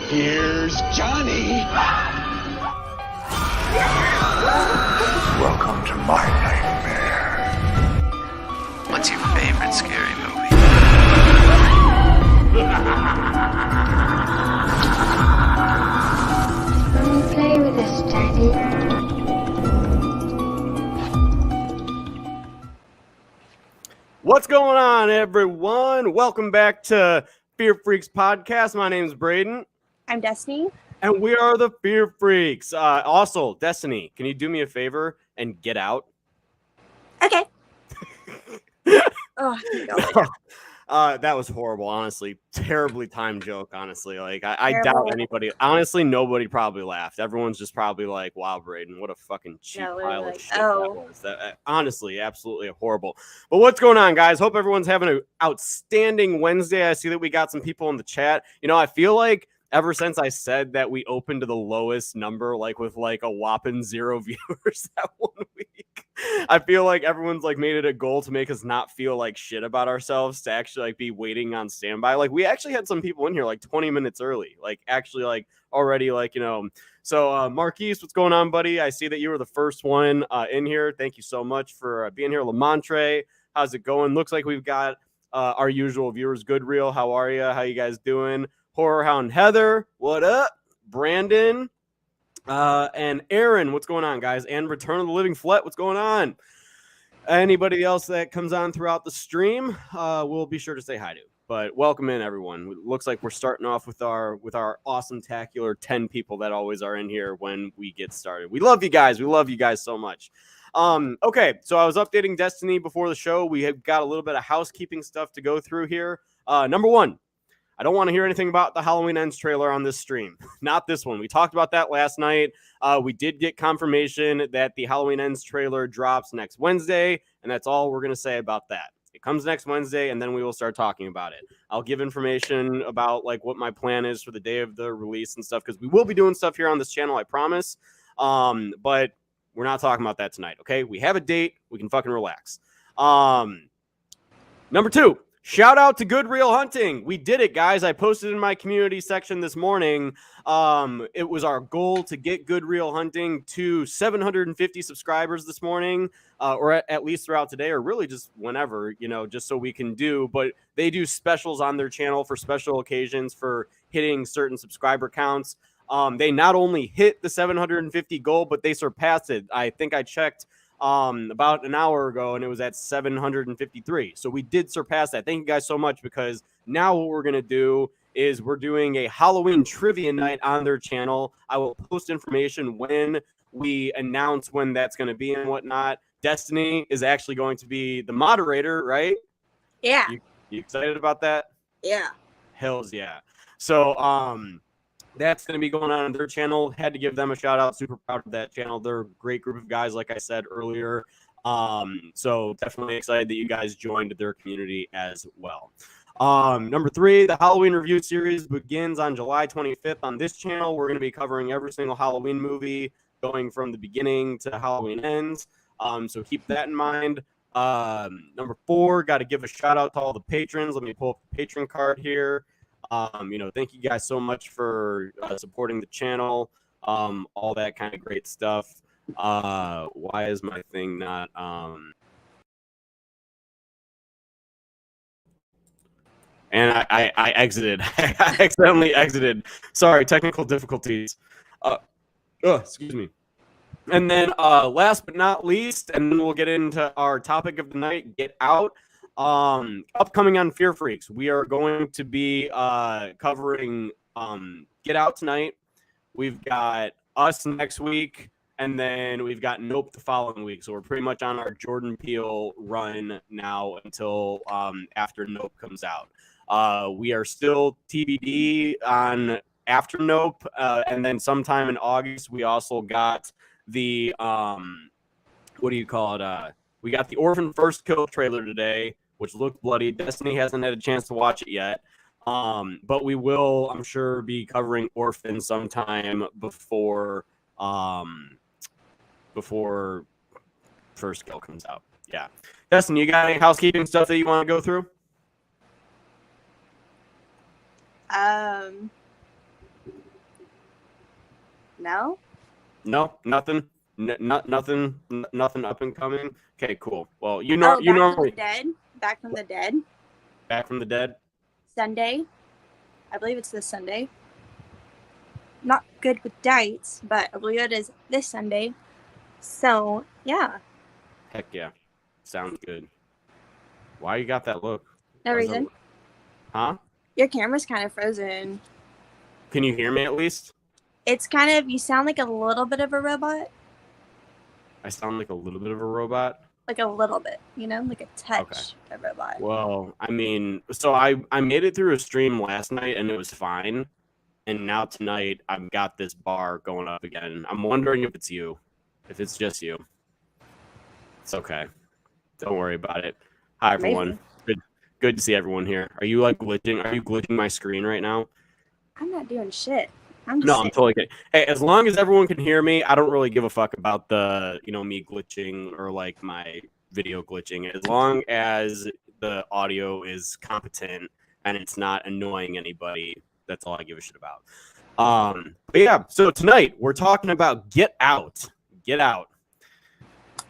Here's Johnny. Welcome to my nightmare. What's your favorite scary movie? Let me play with this, Daddy. What's going on, everyone? Welcome back to Fear Freaks Podcast. My name is Braden. I'm Destiny. And we are the Fear Freaks. Also, Destiny, can you do me a favor and get out? Okay. Oh, That was horrible, honestly. Terribly timed joke, honestly. Like, I doubt anybody. Honestly, nobody probably laughed. Everyone's just probably like, wow, Braden, what a fucking cheap pile of shit that was. That, honestly, absolutely horrible. But what's going on, guys? Hope everyone's having an outstanding Wednesday. I see that we got some people in the chat. You know, I feel like ever since I said that we opened to the lowest number, like with like a whopping 0 viewers that 1 week, I feel like everyone's like made it a goal to make us not feel like shit about ourselves, to actually like be waiting on standby. Like we actually had some people in here like 20 minutes early, like actually like already like, you know. So Marquise, what's going on, buddy? I see that you were the first one in here. Thank you so much for being here. Lamontre, how's it going? Looks like we've got our usual viewers. Good Real, how are you? How you guys doing? Horror Hound Heather, what up? Brandon, and Aaron, what's going on, guys? And Return of the Living Flet, what's going on? Anybody else that comes on throughout the stream, we'll be sure to say hi to. But welcome in, everyone. It looks like we're starting off with our awesome tacular 10 people that always are in here when we get started. We love you guys. We love you guys so much. Okay, so I was updating Destiny before the show. We have got a little bit of housekeeping stuff to go through here. Number one, I don't want to hear anything about the Halloween Ends trailer on this stream. Not this one. We talked about that last night. We did get confirmation that the Halloween Ends trailer drops next Wednesday, and that's all we're going to say about that. It comes next Wednesday, and then we will start talking about it. I'll give information about like what my plan is for the day of the release and stuff, because we will be doing stuff here on this channel, I promise. But we're not talking about that tonight, okay? We have a date. We can fucking relax. Number two. Shout out to Good Real Hunting. We did it, guys. I posted in my community section this morning. It was our goal to get Good Real Hunting to 750 subscribers this morning, or at least throughout today, or really just whenever, you know, just so we can do. But they do specials on their channel for special occasions for hitting certain subscriber counts. They not only hit the 750 goal, but they surpassed it. I think I checked about an hour ago, and it was at 753. So we did surpass that. Thank you guys so much, because now what we're going to do is we're doing a Halloween trivia night on their channel. I will post information when we announce when that's going to be and whatnot. Destiny is actually going to be the moderator, right? Yeah. You excited about that? Yeah. Hells yeah. So, that's going to be going on their channel. Had to give them a shout out. Super proud of that channel. They're a great group of guys, like I said earlier. So definitely excited that you guys joined their community as well. Number three, the Halloween review series begins on July 25th on this channel. We're going to be covering every single Halloween movie, going from the beginning to Halloween Ends. So keep that in mind. Number four, got to give a shout out to all the patrons. Let me pull up the patron card here. You know, thank you guys so much for supporting the channel, all that kind of great stuff. Why is my thing not and I exited. I accidentally exited. Sorry, technical difficulties. Excuse me. And then last but not least, and then we'll get into our topic of the night, Get Out. Upcoming on Fear Freaks, we are going to be covering Get Out tonight. We've got Us next week, and then we've got Nope the following week. So we're pretty much on our Jordan Peele run now until after Nope comes out. We are still TBD on after Nope, and then sometime in August we also got the what do you call it? We got the Orphan First Kill trailer today, which looked bloody. Destiny hasn't had a chance to watch it yet. But we will, I'm sure, be covering Orphan sometime before First Kill comes out. Yeah. Destiny, you got any housekeeping stuff that you want to go through? No? No, nothing. Nothing up and coming. Okay, cool. Well, you Back from normally the dead. Back from the dead. Back from the Dead. Sunday. I believe it's this Sunday. Not good with dates, but I believe it is this Sunday. So, yeah. Heck yeah. Sounds good. Why you got that look? No reason. Huh? Your camera's kind of frozen. Can you hear me at least? It's kind of, you sound like a little bit of a robot. I sound like a little bit of a robot? Like a little bit, like a touch of a robot. Well, I mean, so I made it through a stream last night and it was fine. And now tonight I've got this bar going up again. I'm wondering if it's you. If it's just you. It's okay. Don't worry about it. Hi everyone. Good to see everyone here. Are you like glitching? Are you glitching my screen right now? I'm not doing shit. I'm totally kidding. Hey, as long as everyone can hear me, I don't really give a fuck about the, me glitching or like my video glitching. As long as the audio is competent and it's not annoying anybody, that's all I give a shit about. But yeah, so tonight we're talking about Get Out. Get Out.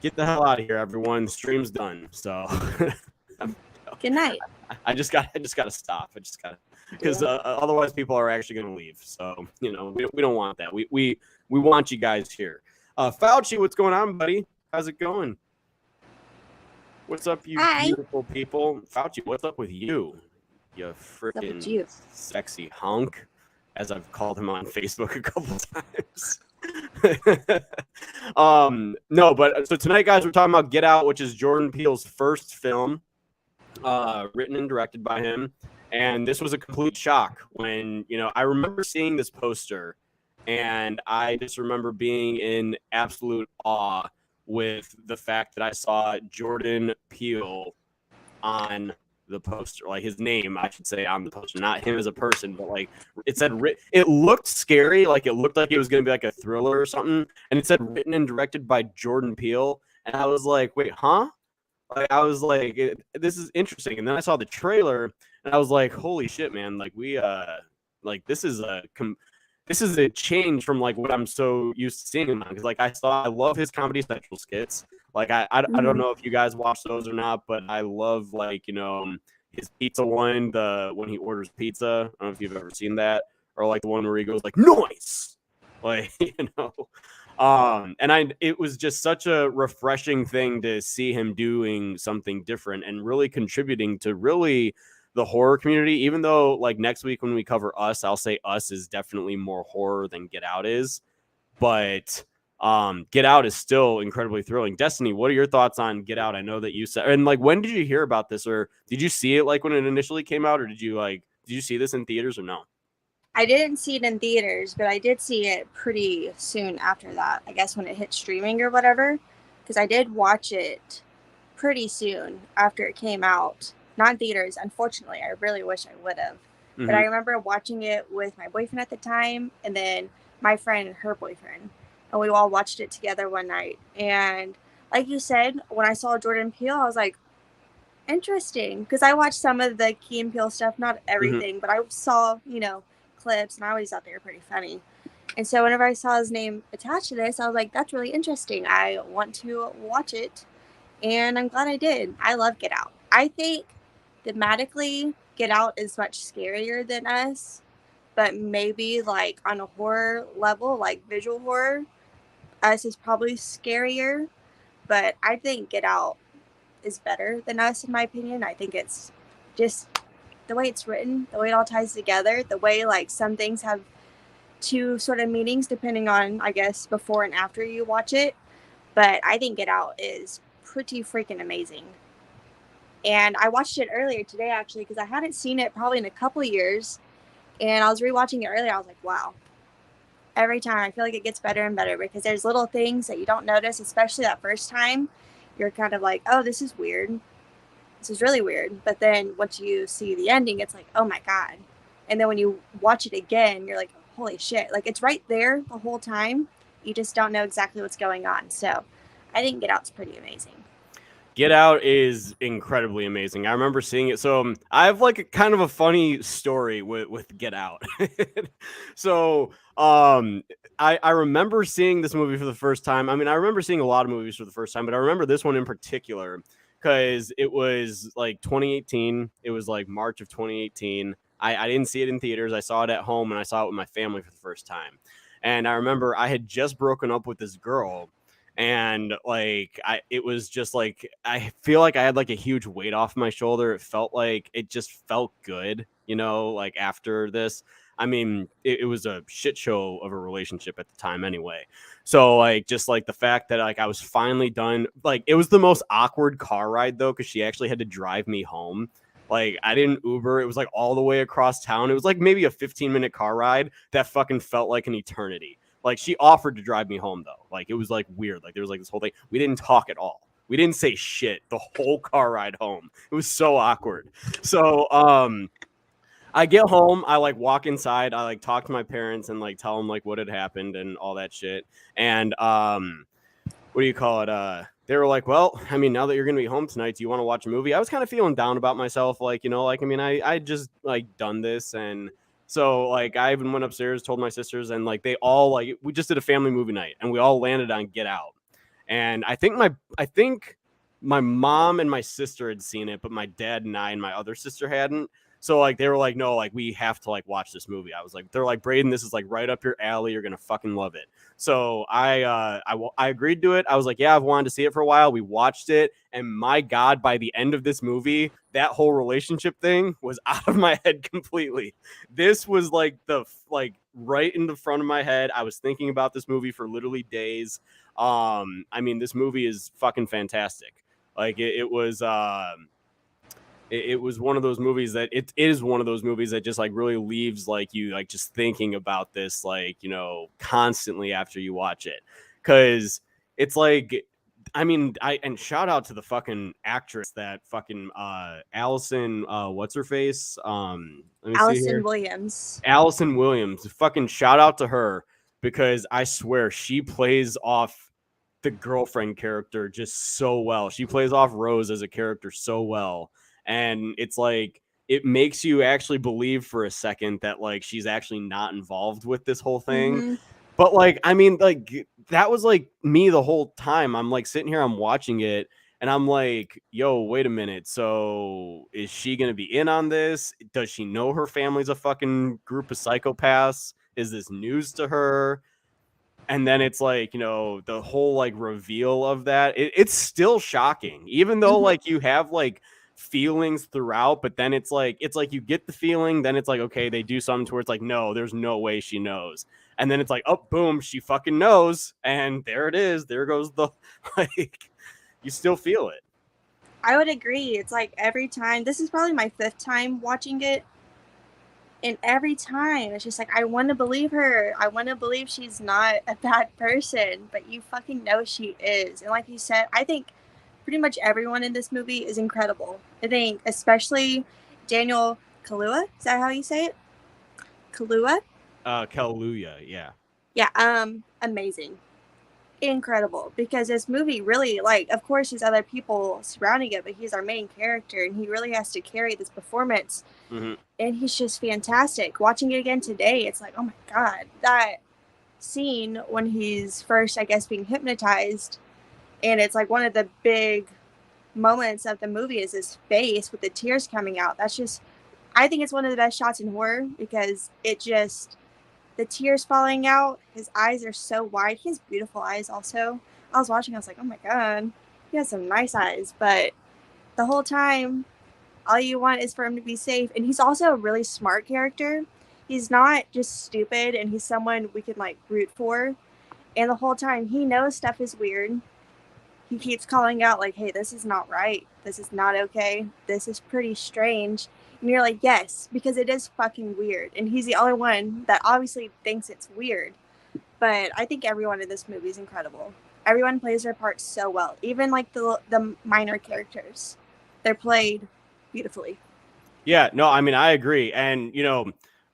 Get the hell out of here, everyone. The stream's done. So good night. I just got to stop. Because otherwise people are actually going to leave. So, we don't want that. We want you guys here. Fauci, what's going on, buddy? How's it going? What's up, you beautiful people? Fauci, what's up with you? You freaking sexy hunk, as I've called him on Facebook a couple times. No, but so tonight, guys, we're talking about Get Out, which is Jordan Peele's first film, written and directed by him. And this was a complete shock when, I remember seeing this poster and I just remember being in absolute awe with the fact that I saw Jordan Peele on the poster, like his name, I should say, on the poster, not him as a person, but like it said, it looked scary. Like it looked like it was going to be like a thriller or something. And it said written and directed by Jordan Peele. And I was like, wait, huh? Like, I was like, this is interesting. And then I saw the trailer and I was like, holy shit, man. Like this is a change from like what I'm so used to seeing him on. Cause like I love his Comedy Central skits. Like I don't know if you guys watch those or not, but I love like, his pizza one, when he orders pizza. I don't know if you've ever seen that, or like the one where he goes like, noise, like, and it was just such a refreshing thing to see him doing something different and really contributing to really the horror community, even though like next week when we cover Us, I'll say Us is definitely more horror than Get Out is, but Get Out is still incredibly thrilling. Destiny, what are your thoughts on Get Out? I know that you said, and like, when did you hear about this, or did you see it like when it initially came out, or did you see this in theaters or no? I didn't see it in theaters, but I did see it pretty soon after that, I guess when it hit streaming or whatever, because I did watch it pretty soon after it came out. Not in theaters, unfortunately. I really wish I would have. Mm-hmm. But I remember watching it with my boyfriend at the time, and then my friend and her boyfriend. And we all watched it together one night. And like you said, when I saw Jordan Peele, I was like, interesting. Because I watched some of the Key and Peele stuff, not everything, but I saw, clips, and I always thought they were pretty funny. And so whenever I saw his name attached to this, I was like, that's really interesting. I want to watch it. And I'm glad I did. I love Get Out. I think thematically, Get Out is much scarier than Us, but maybe like on a horror level, like visual horror, Us is probably scarier. But I think Get Out is better than Us, in my opinion. I think it's just the way it's written, the way it all ties together, the way like some things have two sort of meanings depending on, I guess, before and after you watch it. But I think Get Out is pretty freaking amazing. And I watched it earlier today, actually, because I hadn't seen it probably in a couple of years. And I was rewatching it earlier. I was like, wow. Every time I feel like it gets better and better because there's little things that you don't notice, especially that first time. You're kind of like, oh, this is weird. This is really weird. But then once you see the ending, it's like, oh, my God. And then when you watch it again, you're like, holy shit. Like, it's right there the whole time. You just don't know exactly what's going on. So I think Get Out's pretty amazing. Get Out is incredibly amazing. I remember seeing it. So I have like a kind of a funny story with Get Out. So I remember seeing this movie for the first time. I mean, I remember seeing a lot of movies for the first time, but I remember this one in particular because it was like 2018. It was like March of 2018. I didn't see it in theaters. I saw it at home and I saw it with my family for the first time. And I remember I had just broken up with this girl, and like it was just like I feel like I had like a huge weight off my shoulder. It felt like it just felt good, like after this. I mean, it was a shit show of a relationship at the time anyway. So like just like the fact that like I was finally done, like it was the most awkward car ride though, because she actually had to drive me home. Like I didn't Uber. It was like all the way across town. It was like maybe a 15-minute car ride that fucking felt like an eternity. Like she offered to drive me home though. Like it was like weird. Like there was like this whole thing. We didn't talk at all. We didn't say shit the whole car ride home. It was so awkward. So I get home, I like walk inside, I like talk to my parents and like tell them like what had happened and all that shit. And what do you call it? They were like, well, I mean, now that you're gonna be home tonight, do you want to watch a movie? I was kind of feeling down about myself, like, I mean, I just like done this, and so like I even went upstairs, told my sisters, and like they all like we just did a family movie night, and we all landed on Get Out. And I think my mom and my sister had seen it, but my dad and I and my other sister hadn't. So like they were like, no, like we have to like watch this movie. I was like, they're like, Braden, this is like right up your alley. You're gonna fucking love it. So I agreed to it. I was like, yeah, I've wanted to see it for a while. We watched it, and my God, by the end of this movie, that whole relationship thing was out of my head completely. This was like like right in the front of my head. I was thinking about this movie for literally days. I mean, this movie is fucking fantastic. Like it was. It was one of those movies that it is one of those movies that just like really leaves like you like just thinking about this like constantly after you watch it, because it's like I mean and shout out to the fucking actress that fucking Allison what's her face let me see here. Allison Williams, fucking shout out to her, because I swear she plays off the girlfriend character just so well. She plays off Rose as a character so well. And it's like it makes you actually believe for a second that like she's actually not involved with this whole thing. Mm-hmm. But like I mean, like that was like me the whole time. I'm like sitting here, I'm watching it, and I'm like, yo, wait a minute. So is she gonna be in on this? Does she know her family's a fucking group of psychopaths? Is this news to her? And then it's like, the whole like reveal of that, it's still shocking, even though like you have like feelings throughout, but then it's like you get the feeling, then it's like, okay, they do something to where it's like, no, there's no way she knows. And then it's like, oh, boom, she fucking knows. And there it is. There goes the, like, you still feel it. I would agree. It's like every time, this is probably my 5th time watching it. And every time it's just like, I want to believe her. I want to believe she's not a bad person, but you fucking know she is. And like you said, I think pretty much everyone in this movie is incredible. I think especially Daniel Kaluuya. Is that how you say it? Kaluuya? Kaluuya, yeah. Yeah, amazing. Incredible. Because this movie really, like, of course there's other people surrounding it, but he's our main character and he really has to carry this performance. Mm-hmm. And he's just fantastic. Watching it again today, it's like, oh my God, that scene when he's first, I guess, being hypnotized, and it's like one of the big moments of the movie is his face with the tears coming out. That's just, I think it's one of the best shots in horror, because it just, the tears falling out, his eyes are so wide. He has beautiful eyes also. I was watching, I was like, oh my God, he has some nice eyes. But the whole time, all you want is for him to be safe. And he's also a really smart character. He's not just stupid, and he's someone we can like root for. And the whole time, he knows stuff is weird. He keeps calling out like, hey, this is not right. This is not okay. This is pretty strange. And you're like, yes, because it is fucking weird. And he's the only one that obviously thinks it's weird. But I think everyone in this movie is incredible. Everyone plays their part so well. Even like the minor characters. They're played beautifully. Yeah, no, I mean, I agree. And,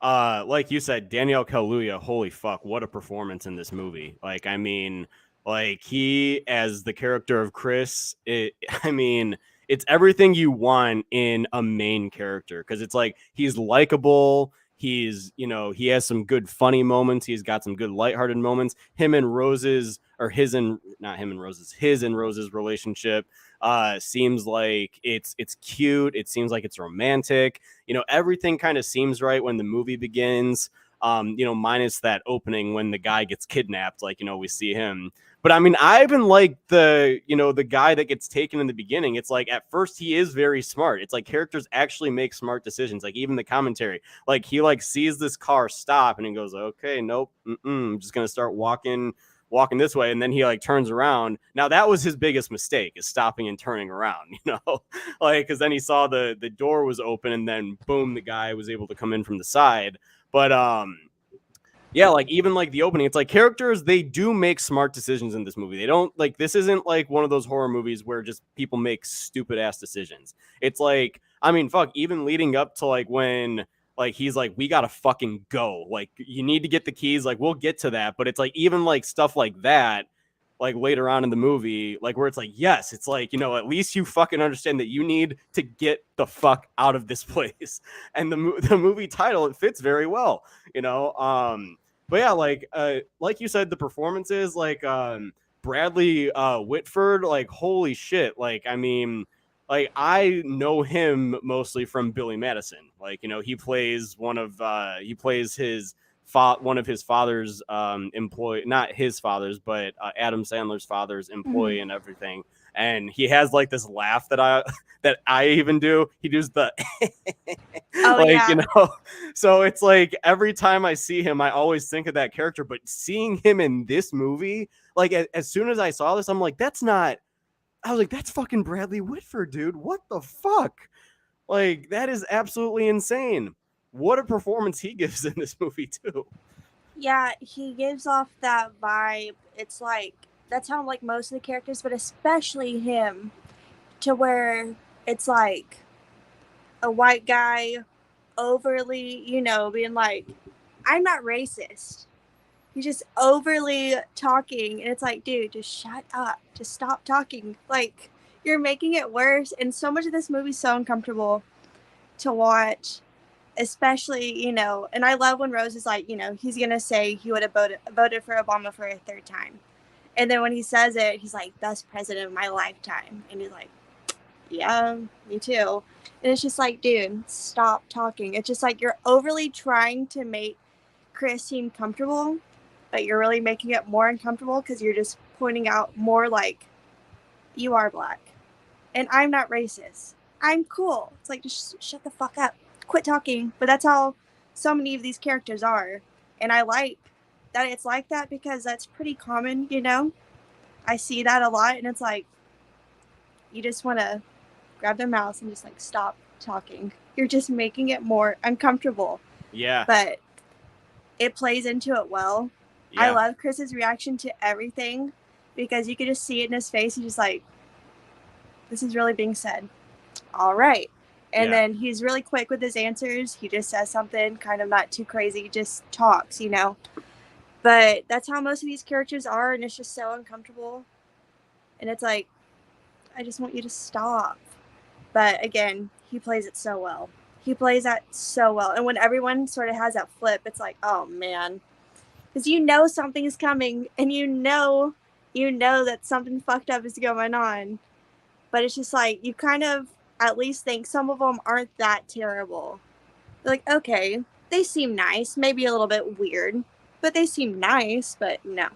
like you said, Daniel Kaluuya, holy fuck, what a performance in this movie. Like, I mean, Like he, as the character of Chris, I mean, it's everything you want in a main character, because it's like he's likable. He's, he has some good funny moments. He's got some good lighthearted moments. Him and Rose's, or his and not him and Rose's, his and Rose's relationship seems like it's cute. It seems like it's romantic. Everything kind of seems right when the movie begins. Minus that opening when the guy gets kidnapped, like, we see him. But I mean, I even like the guy that gets taken in the beginning. It's like at first he is very smart. It's like characters actually make smart decisions. Like even the commentary, like he like sees this car stop and he goes, okay, nope, I'm just gonna start walking this way, and then he like turns around. Now that was his biggest mistake, is stopping and turning around, like because then he saw the door was open, and then boom, the guy was able to come in from the side. But yeah, like even like the opening, it's like characters, they do make smart decisions in this movie. They don't, like, this isn't like one of those horror movies where just people make stupid ass decisions. It's like, I mean, fuck, even leading up to like when like he's like, we gotta fucking go. Like, you need to get the keys. Like, we'll get to that. But it's like even like stuff like that, like later on in the movie, like where it's like, yes, it's like, at least you fucking understand that you need to get the fuck out of this place. And the movie title, it fits very well, but yeah, like you said, the performances, like Bradley Whitford, like holy shit. Like, I mean, like I know him mostly from Billy Madison. Like, he plays one of his father's employee, not his father's, but Adam Sandler's father's employee and everything. And he has like this laugh that I even do. He does the so it's like every time I see him, I always think of that character. But seeing him in this movie, like as soon as I saw this, I'm like, that's fucking Bradley Whitford, dude. What the fuck? Like, that is absolutely insane. What a performance he gives in this movie too. Yeah, he gives off that vibe. It's like, that's how like most of the characters, but especially him, to where it's like a white guy overly, being like, I'm not racist. He's just overly talking, and it's like, dude, just shut up. Just stop talking. Like, you're making it worse. And so much of this movie's so uncomfortable to watch, especially, and I love when Rose is like, he's going to say he would have voted for Obama for a third time. And then when he says it, he's like, best president of my lifetime. And he's like, yeah, me too. And it's just like, dude, stop talking. It's just like you're overly trying to make Chris seem comfortable, but you're really making it more uncomfortable because you're just pointing out more like, you are black. And I'm not racist. I'm cool. It's like, just shut the fuck up. Quit talking. But that's how so many of these characters are. And I like that it's like that because that's pretty common, I see that a lot, and it's like, you just want to grab their mouse and just like stop talking. You're just making it more uncomfortable. Yeah. But it plays into it well. Yeah. I love Chris's reaction to everything because you could just see it in his face. He's just like, this is really being said. All right. And then he's really quick with his answers. He just says something kind of not too crazy, just talks, But that's how most of these characters are, and it's just so uncomfortable. And it's like, I just want you to stop. But again, he plays it so well. He plays that so well. And when everyone sort of has that flip, it's like, oh man. Because something is coming, and you know that something fucked up is going on. But it's just like, you kind of at least think some of them aren't that terrible. They're like, okay, they seem nice, maybe a little bit weird, but they seem nice, but no,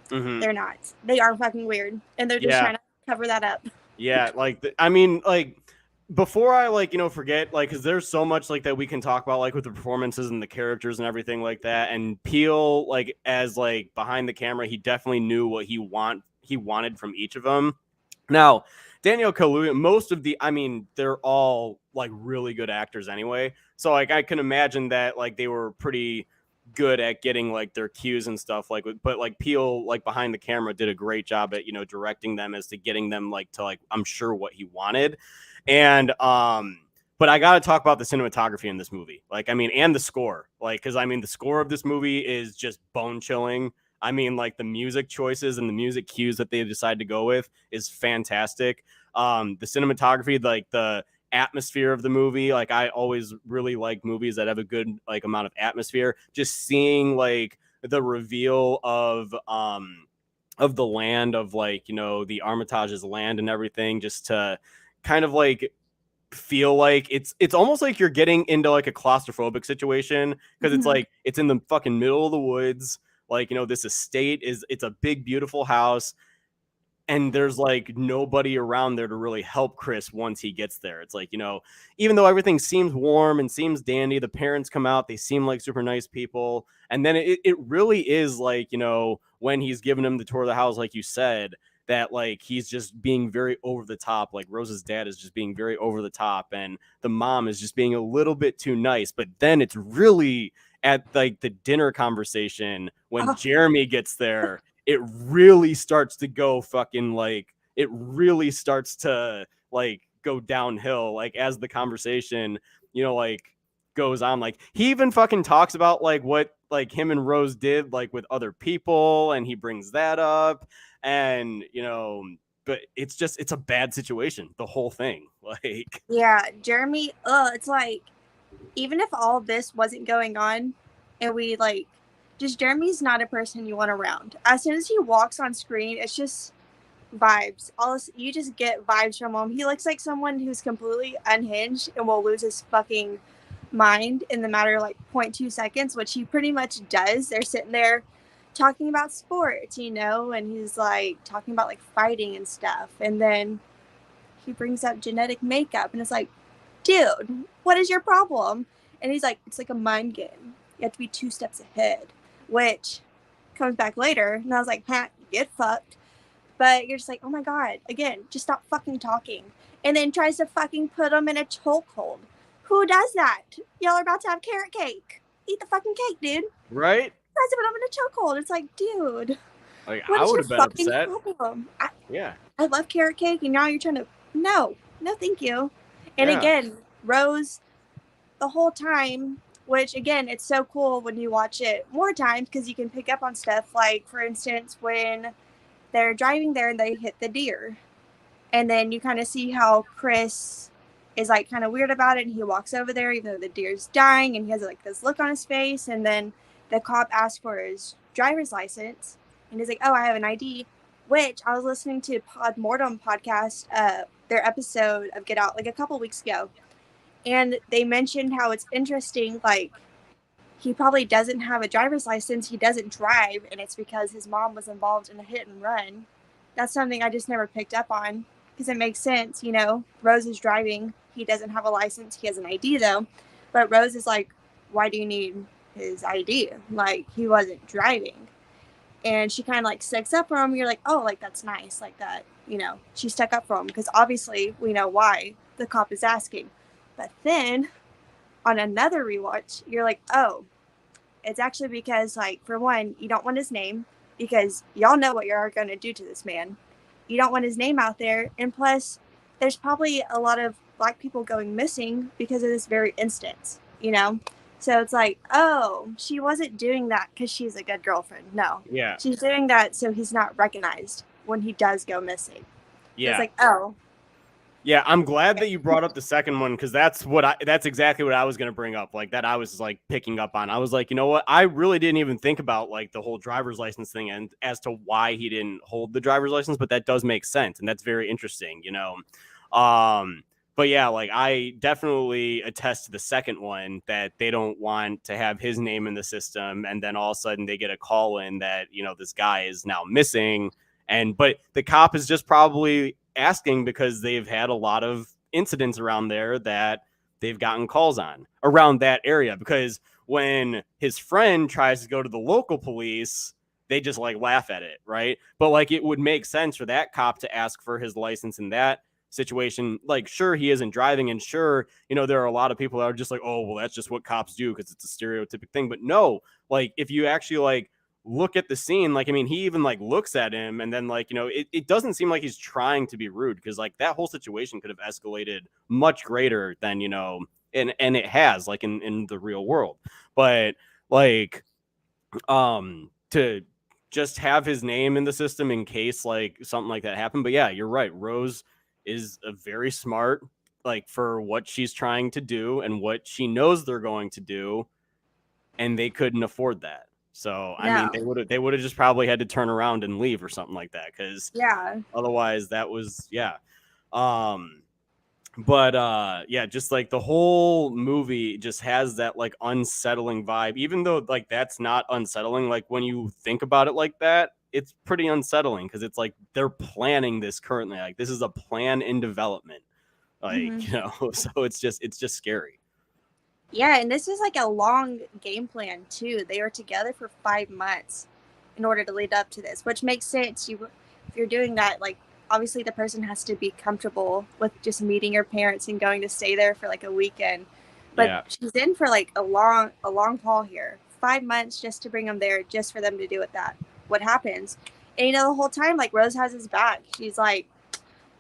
they're not. They are fucking weird, and they're just trying to cover that up. Yeah, before I forget, because there's so much that we can talk about with the performances and the characters and everything like that. And Peele, as behind the camera, he definitely knew what he wanted from each of them. Now, Daniel Kaluuya, they're all really good actors anyway. So I can imagine that they were pretty good at getting their cues and stuff. But Peele behind the camera did a great job at directing them as to getting them to I'm sure what he wanted. And but I got to talk about the cinematography in this movie. And the score. Because the score of this movie is just bone chilling. I mean, like the music choices and the music cues that they decide to go with is fantastic. The cinematography, like the atmosphere of the movie, like I always really like movies that have a good like amount of atmosphere. Just seeing like the reveal of the land of like, you know, the Armitage's land and everything, just to kind of like feel like it's almost like you're getting into like a claustrophobic situation, because it's like it's in the fucking middle of the woods, like, you know, this estate it's a big beautiful house, and there's like nobody around there to really help Chris once he gets there. It's like, you know, even though everything seems warm and seems dandy, the parents come out, they seem like super nice people. And then it really is like, you know, when he's giving him the tour of the house, like you said, that like he's just being very over the top. Like Rose's dad is just being very over the top, and the mom is just being a little bit too nice. But then it's really at like the dinner conversation when Jeremy gets there, it really starts to go fucking like, it really starts to like go downhill, like as the conversation, you know, like goes on. Like he even fucking talks about like what like him and Rose did like with other people, and he brings that up, and you know, but it's just, it's a bad situation, the whole thing. Like, yeah, Jeremy, it's like, even if all this wasn't going on and we like, just Jeremy's not a person you want around. As soon as he walks on screen, it's just vibes. You just get vibes from him. He looks like someone who's completely unhinged and will lose his fucking mind in the matter of like 0.2 seconds, which he pretty much does. They're sitting there talking about sports, you know, and he's like talking about like fighting and stuff, and then he brings up genetic makeup, and it's like, dude, what is your problem? And he's like, it's like a mind game. You have to be 2 steps ahead, which comes back later. And I was like, Pat, get fucked. But you're just like, oh my God, again, just stop fucking talking. And then tries to fucking put him in a chokehold. Who does that? Y'all are about to have carrot cake. Eat the fucking cake, dude. right? Tries to put him in a chokehold. It's like, dude. Like I would have been upset. I love carrot cake, and now you're trying to, no, thank you. And again, Rose, the whole time, which again, it's so cool when you watch it more times because you can pick up on stuff. Like, for instance, when they're driving there and they hit the deer, and then you kind of see how Chris is like kind of weird about it, and he walks over there even though the deer's dying, and he has like this look on his face, and then the cop asks for his driver's license, and he's like, oh, I have an ID, which I was listening to Pod Mortem podcast, their episode of Get Out like a couple weeks ago, and they mentioned how it's interesting, like he probably doesn't have a driver's license, he doesn't drive, and it's because his mom was involved in a hit and run. That's something I just never picked up on, because it makes sense, you know, Rose is driving, he doesn't have a license, he has an ID though, but Rose is like, why do you need his ID? Like, he wasn't driving. And she kind of like sticks up for him. You're like, oh, like that's nice, like that, you know, she stuck up for him, because obviously we know why the cop is asking. But then on another rewatch, you're like, oh, it's actually because, like, for one, you don't want his name, because y'all know what you're going to do to this man. You don't want his name out there, and plus there's probably a lot of Black people going missing because of this very instance, you know. So it's like, oh, she wasn't doing that because she's a good girlfriend. No. Yeah. She's doing that so he's not recognized when he does go missing. Yeah. It's like, oh. Yeah, I'm glad that you brought up the second one, because that's exactly what I was going to bring up. Like that I was like picking up on. I was like, you know what? I really didn't even think about like the whole driver's license thing and as to why he didn't hold the driver's license, but that does make sense. And that's very interesting, you know? But yeah, like I definitely attest to the second one, that they don't want to have his name in the system. And then all of a sudden they get a call in that, you know, this guy is now missing. But the cop is just probably asking because they've had a lot of incidents around there that they've gotten calls on around that area. Because when his friend tries to go to the local police, they just like laugh at it. Right. But like it would make sense for that cop to ask for his license in that situation. Like, sure, he isn't driving, and sure, you know, there are a lot of people that are just like, oh, well, that's just what cops do because it's a stereotypic thing. But no, like if you actually like look at the scene, like, I mean, he even like looks at him, and then like, you know, it doesn't seem like he's trying to be rude, because like that whole situation could have escalated much greater than, you know, and it has, like in the real world. But like to just have his name in the system in case like something like that happened. But yeah, you're right. Rose is a very smart, like for what she's trying to do and what she knows they're going to do, and they couldn't afford that. So I mean, they would have just probably had to turn around and leave or something like that, because otherwise that was But yeah, just like the whole movie just has that like unsettling vibe, even though like that's not unsettling. Like when you think about it like that, it's pretty unsettling because it's like they're planning this currently. Like this is a plan in development. Like, so it's just scary. Yeah, and this is like a long game plan too. They were together for 5 months in order to lead up to this, which makes sense. If you're doing that, like obviously the person has to be comfortable with just meeting your parents and going to stay there for like a weekend. But she's in for like a long haul here. 5 months just to bring them there, just for them to do it that. What happens? And the whole time, like Rose has his back. She's like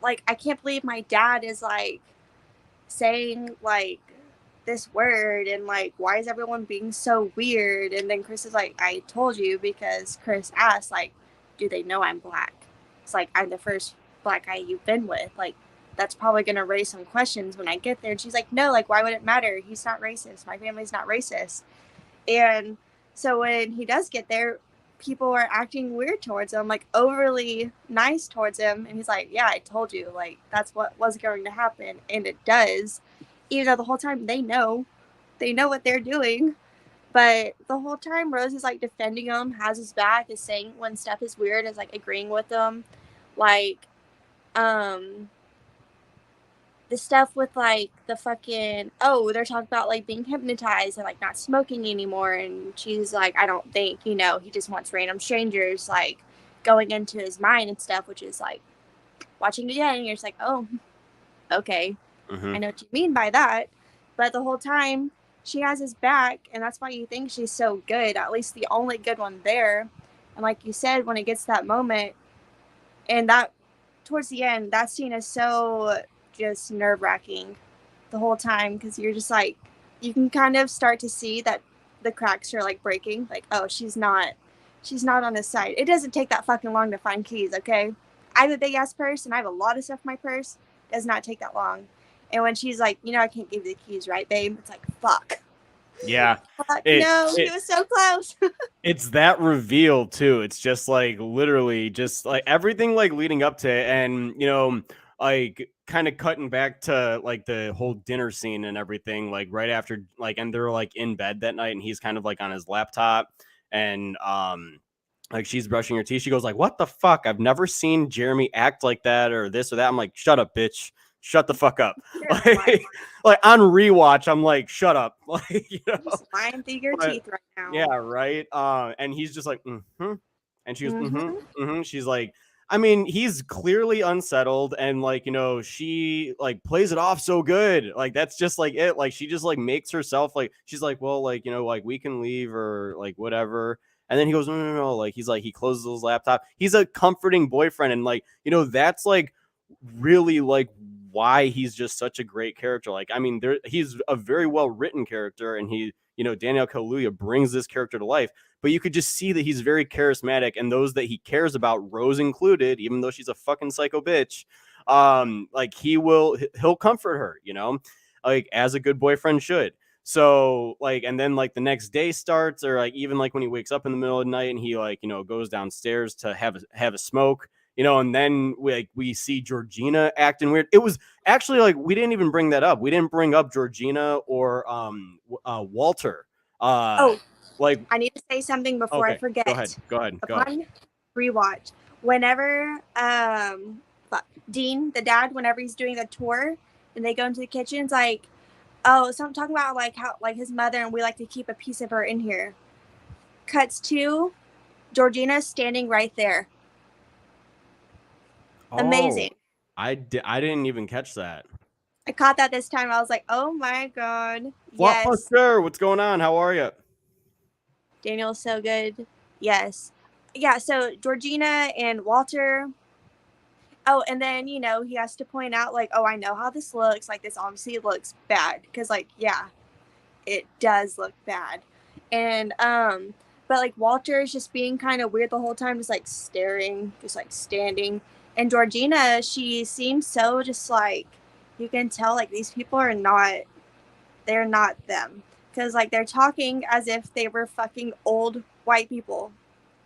I can't believe my dad is like saying like this word, and like why is everyone being so weird? And then Chris is like, I told you, because Chris asked like, do they know I'm black? It's like, I'm the first black guy you've been with, like that's probably going to raise some questions when I get there. And she's like, no, like why would it matter? He's not racist, my family's not racist. And so when he does get there, people are acting weird towards him, like overly nice towards him, and he's like, yeah, I told you, like that's what was going to happen. And it does, even though the whole time they know what they're doing. But the whole time Rose is like defending him, has his back, is saying when stuff is weird, is like agreeing with them. Like the stuff with like the fucking they're talking about like being hypnotized and like not smoking anymore, and she's like, I don't think he just wants random strangers like going into his mind and stuff, which is like watching it again and you're just like, oh, okay. I know what you mean by that. But the whole time she has his back, and that's why you think she's so good, at least the only good one there. And like you said, when it gets that moment and that towards the end, that scene is so just nerve-wracking the whole time, because you're just like, you can kind of start to see that the cracks are like breaking, like, oh, she's not on his side. It doesn't take that fucking long to find keys, okay? I have a big ass purse and I have a lot of stuff in my purse. It does not take that long. And when she's like, I can't give you the keys, right, babe? It's like, fuck. Yeah. Fuck, it was so close. It's that reveal too. It's just like literally just like everything like leading up to it, and like kind of cutting back to like the whole dinner scene and everything, like right after, like, and they're like in bed that night and he's kind of like on his laptop, and like she's brushing her teeth. She goes like, what the fuck? I've never seen Jeremy act like that or this or that. I'm like, shut up, bitch. Shut the fuck up. Like on rewatch, I'm like, shut up. Like, just lying through your teeth right now. Yeah, right. And he's just like, and she goes, She's like, I mean, he's clearly unsettled, and like, she like plays it off so good. Like that's just like it. Like she just like makes herself like, she's like, well, like, like we can leave or like whatever. And then he goes, no. Like he's like, he closes his laptop. He's a comforting boyfriend, and like, that's like really like why he's just such a great character. Like, I mean, he's a very well written character, and he, Daniel Kaluuya brings this character to life, but you could just see that he's very charismatic, and those that he cares about, Rose included, even though she's a fucking psycho bitch, like he'll comfort her, like as a good boyfriend should. So like, and then like the next day starts, or like even like when he wakes up in the middle of the night and he like, goes downstairs to have a smoke, and then we see Georgina acting weird. It was actually like, we didn't even bring that up. We didn't bring up Georgina or Walter. Like, I need to say something before I forget. Go ahead. Upon rewatch, whenever Dean, the dad, whenever he's doing the tour and they go into the kitchen, it's like, so I'm talking about like how like his mother, and we like to keep a piece of her in here. Cuts to Georgina standing right there. Amazing. I didn't even catch that. I caught that this time. I was like, oh my god. Yes. What's going on? How are you? Daniel's so good. Yes. Yeah, so Georgina and Walter. Oh, and then, he has to point out, like, oh, I know how this looks. Like, this obviously looks bad. Because, like, yeah, it does look bad. And, but But like Walter is just being kind of weird the whole time, just like staring, just like standing. And Georgina, she seems so just like, you can tell like these people are not, they're not them. Because like they're talking as if they were fucking old white people.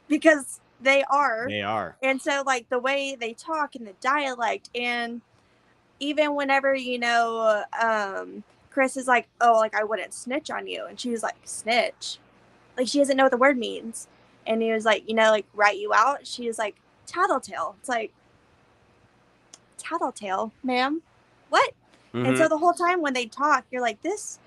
Because they are. They are. And so like the way they talk and the dialect, and even whenever, you know, Chris is like, oh, like I wouldn't snitch on you. And she was like, snitch? Like she doesn't know what the word means. And he was like, you know, like write you out. She was like, tattletale. It's like, tattletale, ma'am? What? Mm-hmm. And so the whole time when they talk, you're like, this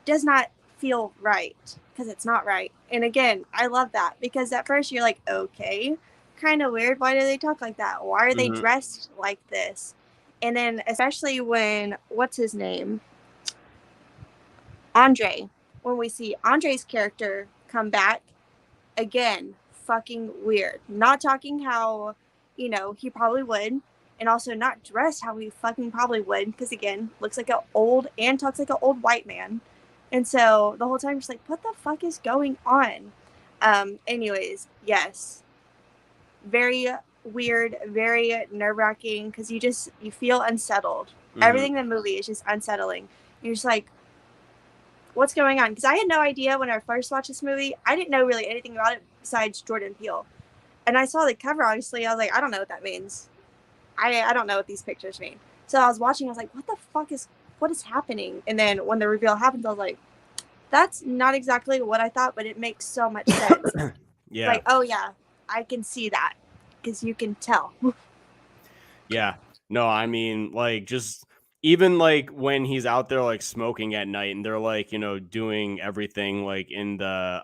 does not feel right, because it's not right. And again, I love that, because at first you're like, okay, kind of weird. Why do they talk like that? Why are they dressed like this? And then especially when, what's his name? Andre. When we see Andre's character come back, again, fucking weird. Not talking how, you know, he probably would, and also not dressed how he fucking probably would, because again, looks like an old, and talks like an old white man. And so the whole time, just like, what the fuck is going on? Anyways, yes. Very weird, very nerve-wracking, because you feel unsettled. Everything in the movie is just unsettling. You're just like, what's going on? Because I had no idea when I first watched this movie. I didn't know really anything about it besides Jordan Peele. And I saw the cover, honestly. I was like, I don't know what that means. I don't know what these pictures mean. So I was watching, I was like, what is happening? And then when the reveal happens, I was like, that's not exactly what I thought, but it makes so much sense. Yeah. Like, oh yeah, I can see that, because you can tell. Yeah. No, I mean, like, just even like when he's out there like smoking at night, and they're like, you know, doing everything like in the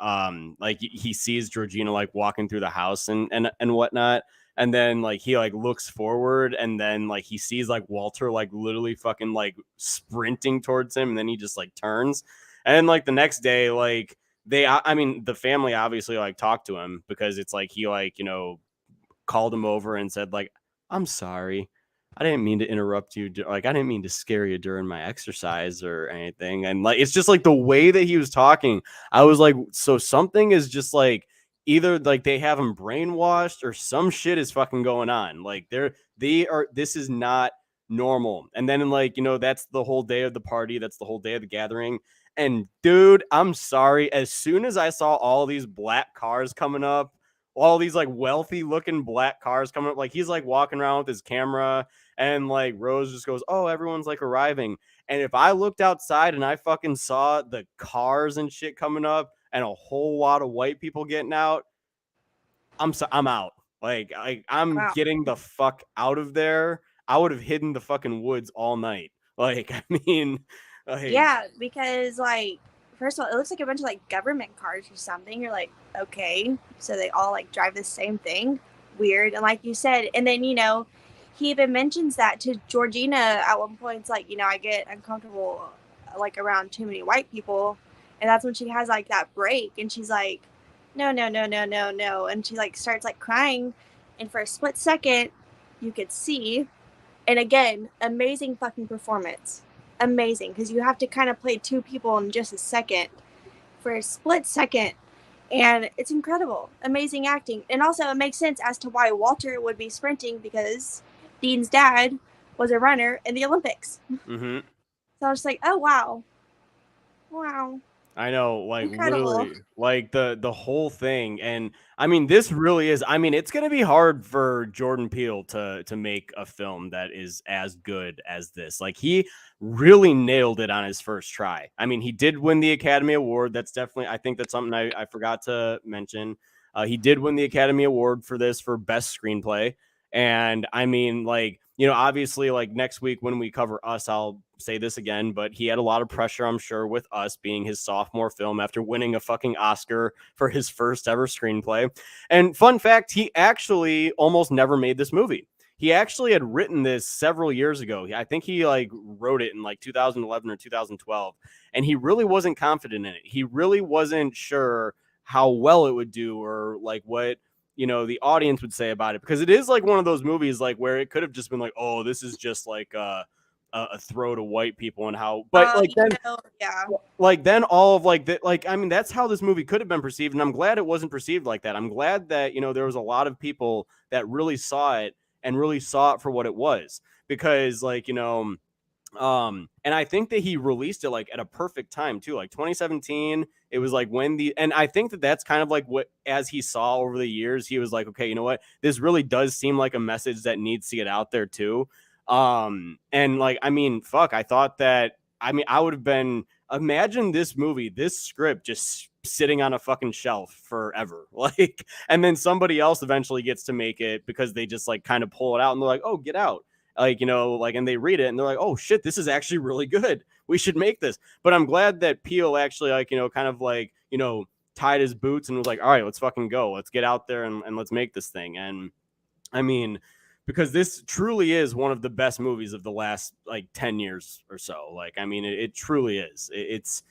like he sees Georgina like walking through the house and whatnot, and then like he like looks forward, and then like he sees like Walter like literally fucking like sprinting towards him, and then he just like turns, and like the next day, like I mean the family obviously like talked to him, because it's like he like, you know, called him over and said like, I'm sorry, I didn't mean to interrupt you. Like, I didn't mean to scare you during my exercise or anything. And like, it's just like the way that he was talking. I was like, so something is just like, either like they have him brainwashed or some shit is fucking going on. Like this is not normal. And then like, you know, that's the whole day of the party. That's the whole day of the gathering. And dude, I'm sorry. As soon as I saw all these black cars coming up, all these like wealthy looking black cars coming up, like he's like walking around with his camera, and like Rose just goes, oh, everyone's like arriving. And if I looked outside and I fucking saw the cars and shit coming up and a whole lot of white people getting out, I'm out. Like I'm getting the fuck out of there. I would have hidden the fucking woods all night. Like, I mean, like, yeah, because like, first of all, it looks like a bunch of like government cars or something. You're like, okay, so they all like drive the same thing. Weird. And like you said, and then, you know, he even mentions that to Georgina at one point. It's like, you know, I get uncomfortable like around too many white people. And that's when she has like that break, and she's like, no, no, no, no, no, no. And she like starts like crying. And for a split second, you could see. And again, amazing fucking performance. Amazing, because you have to kind of play two people in just a second for a split second, and it's incredible. Amazing acting. And also it makes sense as to why Walter would be sprinting, because Dean's dad was a runner in the Olympics. So I was like, oh wow, I know, like incredible. literally, like the whole thing. And I mean, this really is, I mean, it's gonna be hard for Jordan Peele to make a film that is as good as this. Like, he really nailed it on his first try. I mean, he did win the Academy Award. That's definitely, I think that's something I forgot to mention. He did win the Academy Award for this for best screenplay. And I mean, like, you know, obviously, like next week when we cover Us, I'll say this again, but he had a lot of pressure, I'm sure, with Us being his sophomore film after winning a fucking Oscar for his first ever screenplay. And fun fact, he actually almost never made this movie. He actually had written this several years ago. I think he like wrote it in like 2011 or 2012, and he really wasn't confident in it. He really wasn't sure how well it would do, or like what, you know, the audience would say about it, because it is like one of those movies like where it could have just been like, oh, this is just like a throw to white people and how, but like then, yeah, like then all of like that, like I mean that's how this movie could have been perceived, and I'm glad it wasn't perceived like that. I'm glad that there was a lot of people that really saw it and really saw it for what it was, because like and I think that he released it like at a perfect time too, like 2017. It was like and I think that that's kind of like what, as he saw over the years, he was like, okay, you know what, this really does seem like a message that needs to get out there too. And like, I mean, fuck, I thought that, I mean, I would have been, imagine this movie, this script just sitting on a fucking shelf forever. Like, and then somebody else eventually gets to make it because they just like kind of pull it out and they're like, oh, get out. Like, like, and they read it and they're like, oh shit, this is actually really good. We should make this. But I'm glad that Peele actually like, kind of like, tied his boots and was like, all right, let's fucking go. Let's get out there and let's make this thing. And I mean, because this truly is one of the best movies of the last like 10 years or so. Like, I mean, it truly is. It's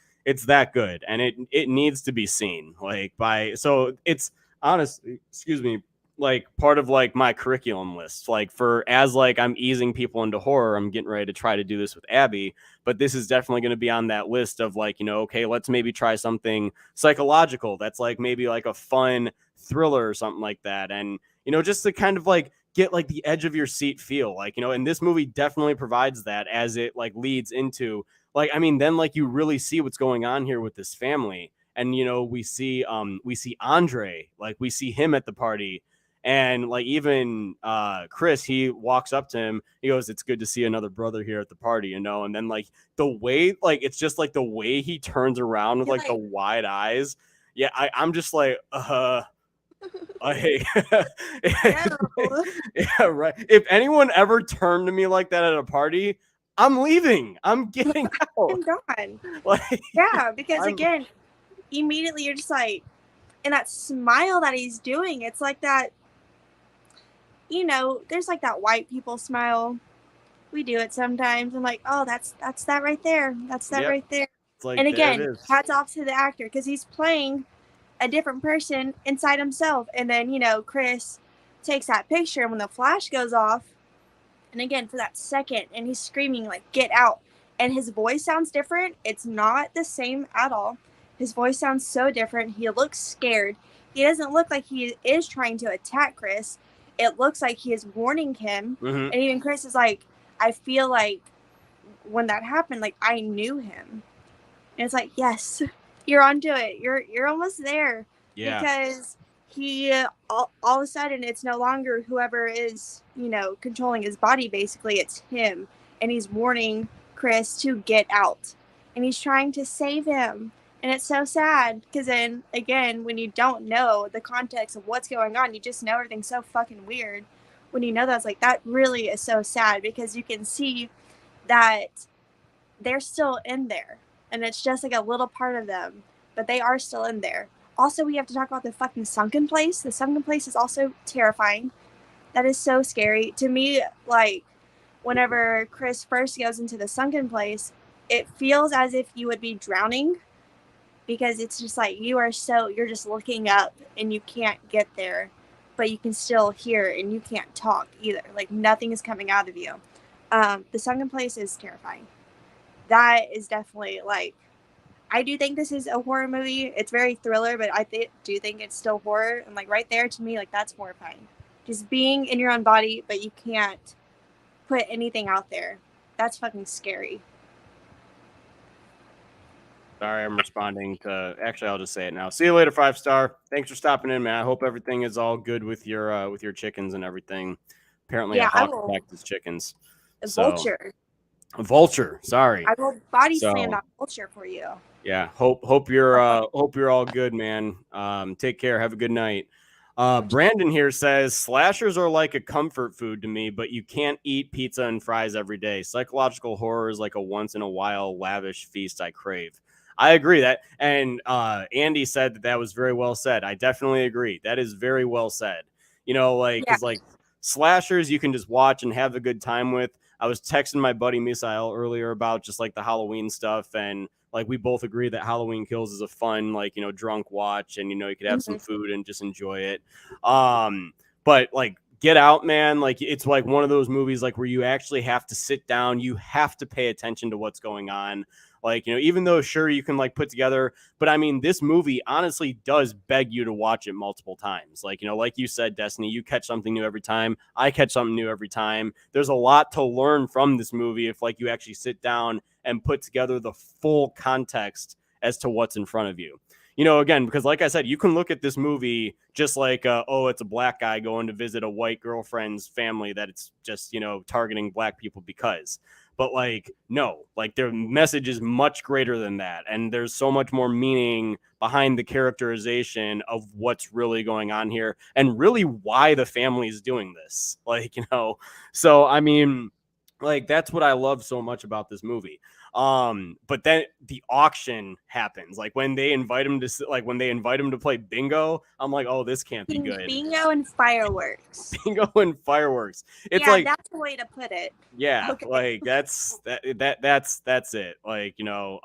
that good, and it needs to be seen like so it's honestly, excuse me, like part of like my curriculum list, like as like I'm easing people into horror. I'm getting ready to try to do this with Abby, but this is definitely going to be on that list of like, okay, let's maybe try something psychological that's like maybe like a fun thriller or something like that. And just to kind of like get like the edge of your seat feel, like, and this movie definitely provides that, as it like leads into like, I mean, then like you really see what's going on here with this family. And we see Andre, like we see him at the party. And like even Chris, he walks up to him, he goes, it's good to see another brother here at the party, and then like the way, like it's just like the way he turns around with like the wide eyes. Yeah, I'm just like like, yeah, right. If anyone ever turned to me like that at a party, I'm leaving. I'm getting out. I'm gone. Like, yeah, because again, immediately you're just like, and that smile that he's doing, it's like that, there's like that white people smile. We do it sometimes. I'm like, oh, that's that right there. That's that right there. Like, and again, hats off to the actor, because he's playing a different person inside himself. And then, Chris takes that picture, and when the flash goes off, and again, for that second, and he's screaming like, get out. And his voice sounds different. It's not the same at all. His voice sounds so different. He looks scared. He doesn't look like he is trying to attack Chris. It looks like he is warning him. Mm-hmm. And even Chris is like, I feel like when that happened, like I knew him. And it's like, yes, you're onto it. You're almost there. Yeah. Because he all of a sudden, it's no longer whoever is, controlling his body. Basically, it's him. And he's warning Chris to get out. And he's trying to save him. And it's so sad, because then, again, when you don't know the context of what's going on, you just know everything's so fucking weird. When you know that, it's like, that really is so sad, because you can see that they're still in there. And it's just like a little part of them, but they are still in there. Also, we have to talk about the fucking sunken place. The sunken place is also terrifying. That is so scary. To me, like, whenever Chris first goes into the sunken place, it feels as if you would be drowning. Because it's just like, you're just looking up and you can't get there, but you can still hear, and you can't talk either. Like, nothing is coming out of you. The sunken place is terrifying. That is definitely, like, I do think this is a horror movie. It's very thriller, but I do think it's still horror. And like right there, to me, like, that's horrifying. Just being in your own body, but you can't put anything out there. That's fucking scary. Sorry, I'm responding to. Actually, I'll just say it now. See you later, 5-star. Thanks for stopping in, man. I hope everything is all good with your chickens and everything. Apparently, a hawk attacked his chickens. Vulture. A vulture. Sorry. I will body slam that vulture for you. Yeah. Hope you're all good, man. Take care. Have a good night. Brandon here says slashers are like a comfort food to me, but you can't eat pizza and fries every day. Psychological horror is like a once in a while lavish feast I crave. I agree that, and Andy said that was very well said. I definitely agree. That is very well said. Because like slashers you can just watch and have a good time with. I was texting my buddy Misael earlier about just like the Halloween stuff, and like we both agree that Halloween Kills is a fun, like, drunk watch, and you could have some food and just enjoy it. But like Get Out, man, like it's like one of those movies like where you actually have to sit down, you have to pay attention to what's going on. Like, you know, even though sure you can like put together, but I mean, this movie honestly does beg you to watch it multiple times. Like, you know, like you said, Destiny, you catch something new every time. I catch something new every time. There's a lot to learn from this movie if like you actually sit down and put together the full context as to what's in front of you. You know, again, because like I said, you can look at this movie just like, oh, it's a black guy going to visit a white girlfriend's family that it's just, you know, targeting black people because. But like, no, like their message is much greater than that. And there's so much more meaning behind the characterization of what's really going on here and really why the family is doing this. Like, you know, so I mean, like that's what I love so much about this movie. But then the auction happens. Like when they invite him to play bingo, I'm like, oh, this can't be good. Bingo and fireworks. Bingo and fireworks. It's yeah, like that's the way to put it. Yeah, okay. Like that's it. Like, you know,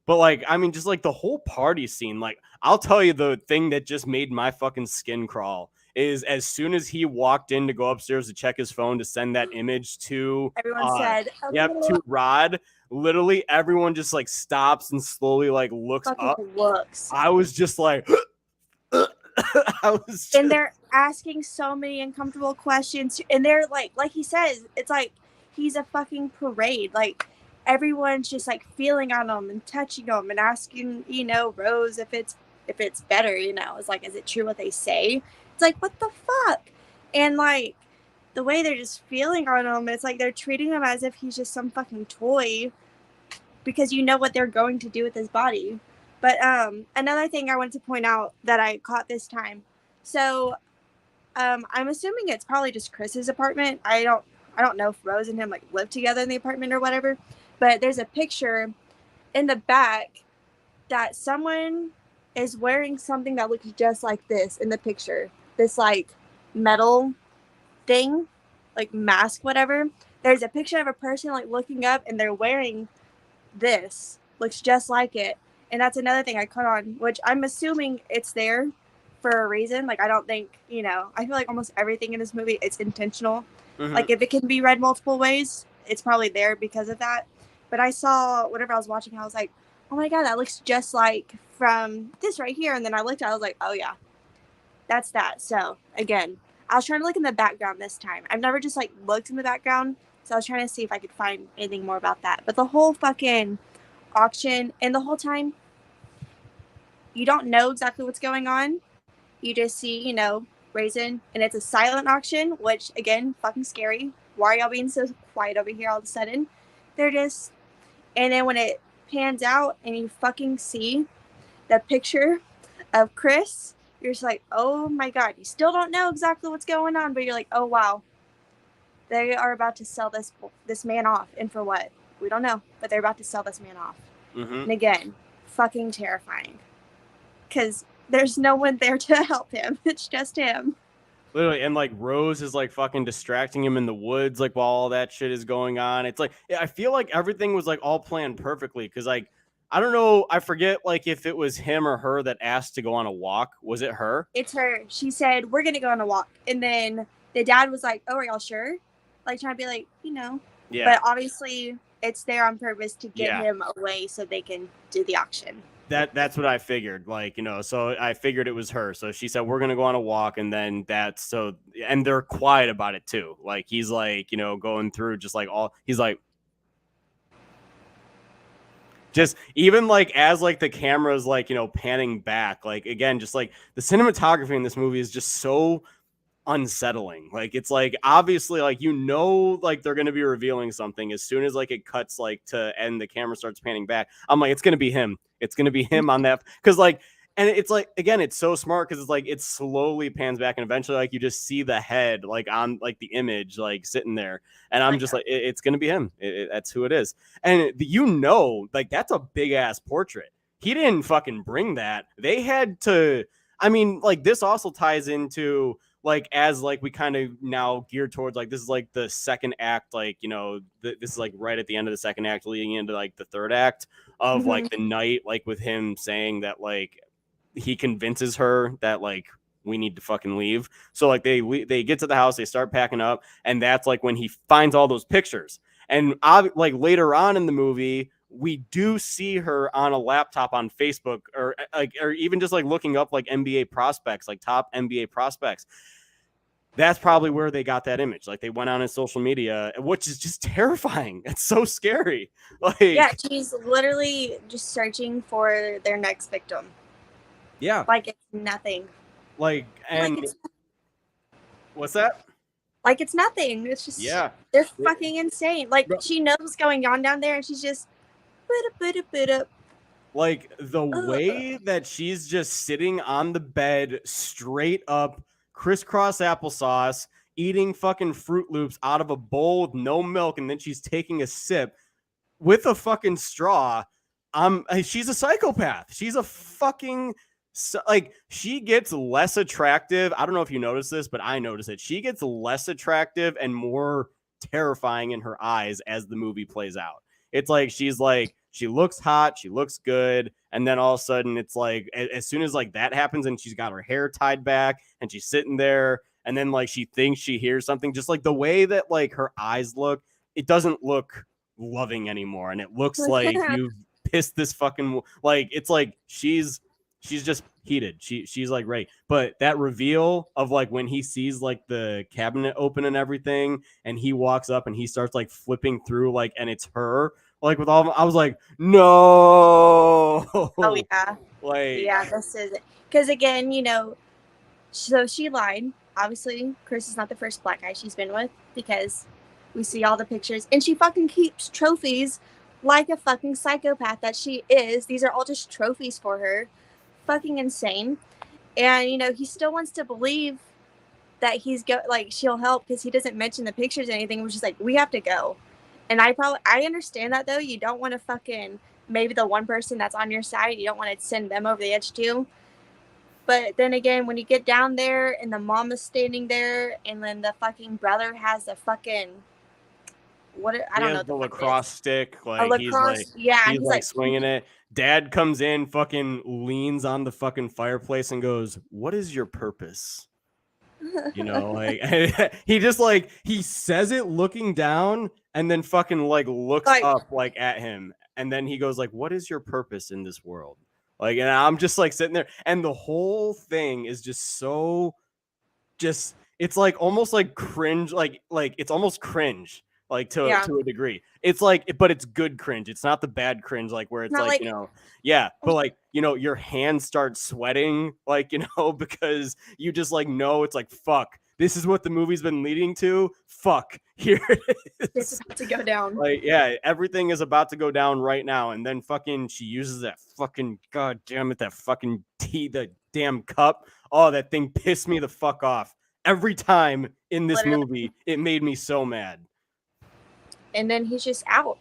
but like I mean, just like the whole party scene. Like I'll tell you, the thing that just made my fucking skin crawl is as soon as he walked in to go upstairs to check his phone to send that image to everyone said, yep, to Rod. Literally everyone just like stops and slowly like looks up. I was just like and they're asking so many uncomfortable questions, and they're like he says, it's like he's a fucking parade. Like everyone's just like feeling on him and touching him and asking, you know, Rose if it's better, you know. It's like, is it true what they say? It's like, what the fuck? And like the way they're just feeling on him, it's like they're treating him as if he's just some fucking toy, because you know what they're going to do with his body. But another thing I wanted to point out that I caught this time. So I'm assuming it's probably just Chris's apartment. I don't know if Rose and him like live together in the apartment or whatever. But there's a picture in the back that someone is wearing something that looks just like this in the picture. This like metal thing, like mask, whatever. There's a picture of a person like looking up, and they're wearing this. Looks just like it. And that's another thing I caught on, which I'm assuming it's there for a reason. Like, I don't think, you know, I feel like almost everything in this movie, it's intentional. Mm-hmm. Like, if it can be read multiple ways, it's probably there because of that. But I saw, whatever I was watching, I was like, oh my God, that looks just like from this right here. And then I looked at it, I was like, oh yeah, that's that. So, again, I was trying to look in the background this time. I've never just, like, looked in the background. So I was trying to see if I could find anything more about that. But the whole fucking auction, and the whole time you don't know exactly what's going on. You just see, you know, Braden, and it's a silent auction, which again, fucking scary. Why are y'all being so quiet over here all of a sudden? They're just, and then when it pans out and you fucking see the picture of Chris, you're just like, oh my God, you still don't know exactly what's going on, but you're like, oh wow, they are about to sell this man off. And for what? We don't know, but they're about to sell this man off. Mm-hmm. And again, fucking terrifying. Because there's no one there to help him. It's just him. Literally, and like Rose is like fucking distracting him in the woods, like while all that shit is going on. It's like, I feel like everything was like all planned perfectly. Because like, I don't know, I forget like if it was him or her that asked to go on a walk. Was it her? It's her. She said, we're going to go on a walk. And then the dad was like, oh, are y'all sure? Like trying to be like, you know. Yeah. But obviously it's there on purpose to get him away so they can do the auction. That's what I figured. Like, you know, so I figured it was her. So she said, we're going to go on a walk. And then and they're quiet about it too. Like, he's like, you know, going through just like he's like, just even like as like the camera's like, you know, panning back, like again, just like the cinematography in this movie is just so unsettling. Like, it's like obviously like, you know, like they're going to be revealing something as soon as like it cuts like to end, the camera starts panning back. I'm like, it's going to be him. It's going to be him on that. Cause like, and it's like, again, it's so smart because it's like it slowly pans back and eventually like you just see the head like on like the image like sitting there, and I'm just like, it's gonna be him. That's who it is. And you know, like that's a big ass portrait. He didn't fucking bring that. They had to. I mean, like this also ties into like as like we kind of now geared towards like this is like the second act, like, you know, this is like right at the end of the second act leading into like the third act of like the night, like with him saying that like he convinces her that like we need to fucking leave. So like they get to the house, they start packing up, and that's like when he finds all those pictures. And like later on in the movie, we do see her on a laptop on Facebook, or even just like looking up like NBA prospects, like top NBA prospects. That's probably where they got that image. Like they went on his social media, which is just terrifying. It's so scary. Like, yeah, she's literally just searching for their next victim. Yeah, like it's nothing. Like, and what's that? Like it's nothing. It's just they're fucking insane. Like she knows what's going on down there, and she's just like the way that she's just sitting on the bed straight up, crisscross applesauce, eating fucking Fruit Loops out of a bowl with no milk, and then she's taking a sip with a fucking straw. She's a psychopath. She's a fucking like, she gets less attractive. I don't know if you notice this, but I notice it. She gets less attractive and more terrifying in her eyes as the movie plays out. It's like she's like, she looks hot, she looks good, and then all of a sudden it's like as soon as like that happens and she's got her hair tied back and she's sitting there, and then like she thinks she hears something, just like the way that like her eyes look, it doesn't look loving anymore, and it looks like you've pissed this fucking, like, it's like she's just heated. She's like, right. But that reveal of like when he sees like the cabinet open and everything, and he walks up and he starts like flipping through, like, and it's her, like with all of them, I was like, no. Oh yeah. Like, yeah, this is it. Because again, you know, so she lied. Obviously, Chris is not the first black guy she's been with, because we see all the pictures, and she fucking keeps trophies like a fucking psychopath that she is. These are all just trophies for her. Fucking insane. And you know, he still wants to believe that like she'll help, because he doesn't mention the pictures or anything. Which is like, we have to go. And I understand that though. You don't want to fucking, maybe the one person that's on your side, you don't want to send them over the edge too. But then again, when you get down there and the mom is standing there, and then the fucking brother has the fucking, I don't know, the lacrosse stick, like a lacrosse, he's like swinging it. Dad comes in, fucking leans on the fucking fireplace and goes, "What is your purpose?" You know, like he just like, he says it looking down, and then fucking like looks up like at him, and then he goes like, "What is your purpose in this world?" Like, and I'm just like sitting there, and the whole thing is just so, just, it's like almost like cringe, like it's almost cringe. Like to a degree, it's like, but it's good cringe. It's not the bad cringe, like where it's like, you know, but like, you know, your hands start sweating, like, you know, because you just like know it's like, fuck, this is what the movie's been leading to. Fuck, here it is. It's about to go down. Like, yeah, everything is about to go down right now, and then fucking she uses that fucking, god damn it, that fucking tea, the damn cup. Oh, that thing pissed me the fuck off every time in this movie. It made me so mad. And then he's just out.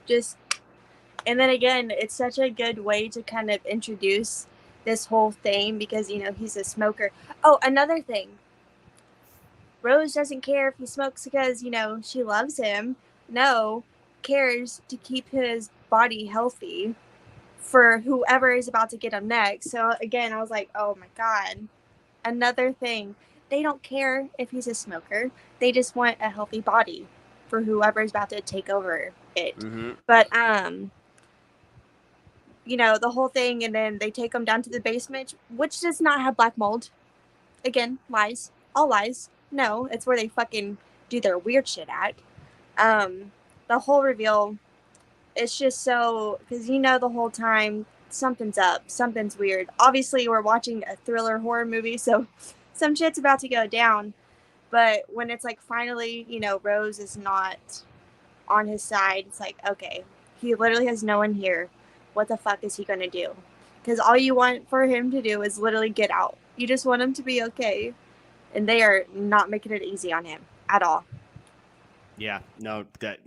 And then again, it's such a good way to kind of introduce this whole thing, because, you know, he's a smoker. Oh, another thing. Rose doesn't care if he smokes because, you know, she loves him. No, cares to keep his body healthy for whoever is about to get him next. So again, I was like, oh my God. Another thing. They don't care if he's a smoker. They just want a healthy body for whoever is about to take over it. Mm-hmm. But you know, the whole thing, and then they take them down to the basement, which does not have black mold. Again, lies. All lies. No, it's where they fucking do their weird shit at. The whole reveal, it's just so, because you know the whole time something's up, something's weird. Obviously, we're watching a thriller horror movie, so some shit's about to go down. But when it's like, finally, you know, Rose is not on his side, it's like, okay, he literally has no one here. What the fuck is he going to do? Because all you want for him to do is literally get out. You just want him to be okay. And they are not making it easy on him at all. Yeah, no, that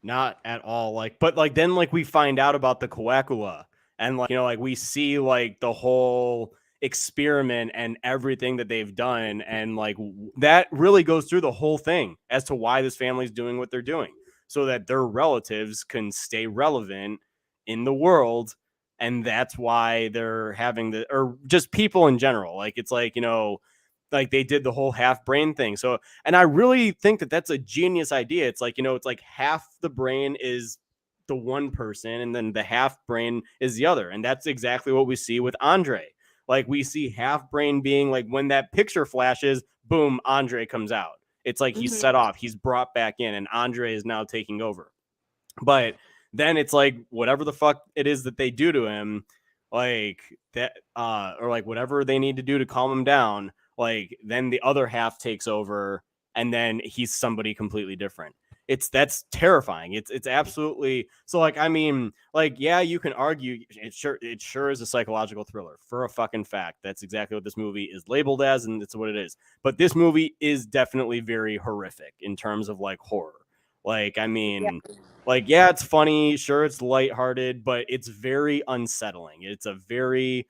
not at all. Like, but like, then like we find out about the coagula, and like, you know, like we see like the whole experiment and everything that they've done, and like that really goes through the whole thing as to why this family's doing what they're doing, so that their relatives can stay relevant in the world and that's why they're having the, or just people in general. Like, it's like, like they did the whole half brain thing. So, and I really think that that's a genius idea. It's like, it's like half the brain is the one person and then the half brain is the other. And that's exactly what we see with Andre. Like, we see half brain being like, when that picture flashes, boom, Andre comes out. It's like he's set off, he's brought back in, and Andre is now taking over. But then it's like, whatever the fuck it is that they do to him, like that, or like whatever they need to do to calm him down, like then the other half takes over, and then he's somebody completely different. That's terrifying. It's absolutely, so like, I mean, like, yeah, you can argue it sure is a psychological thriller for a fucking fact. That's exactly what this movie is labeled as, and it's what it is. But this movie is definitely very horrific in terms of like horror. Like, I mean, like, yeah, it's funny, sure, it's lighthearted, but it's very unsettling. It's a very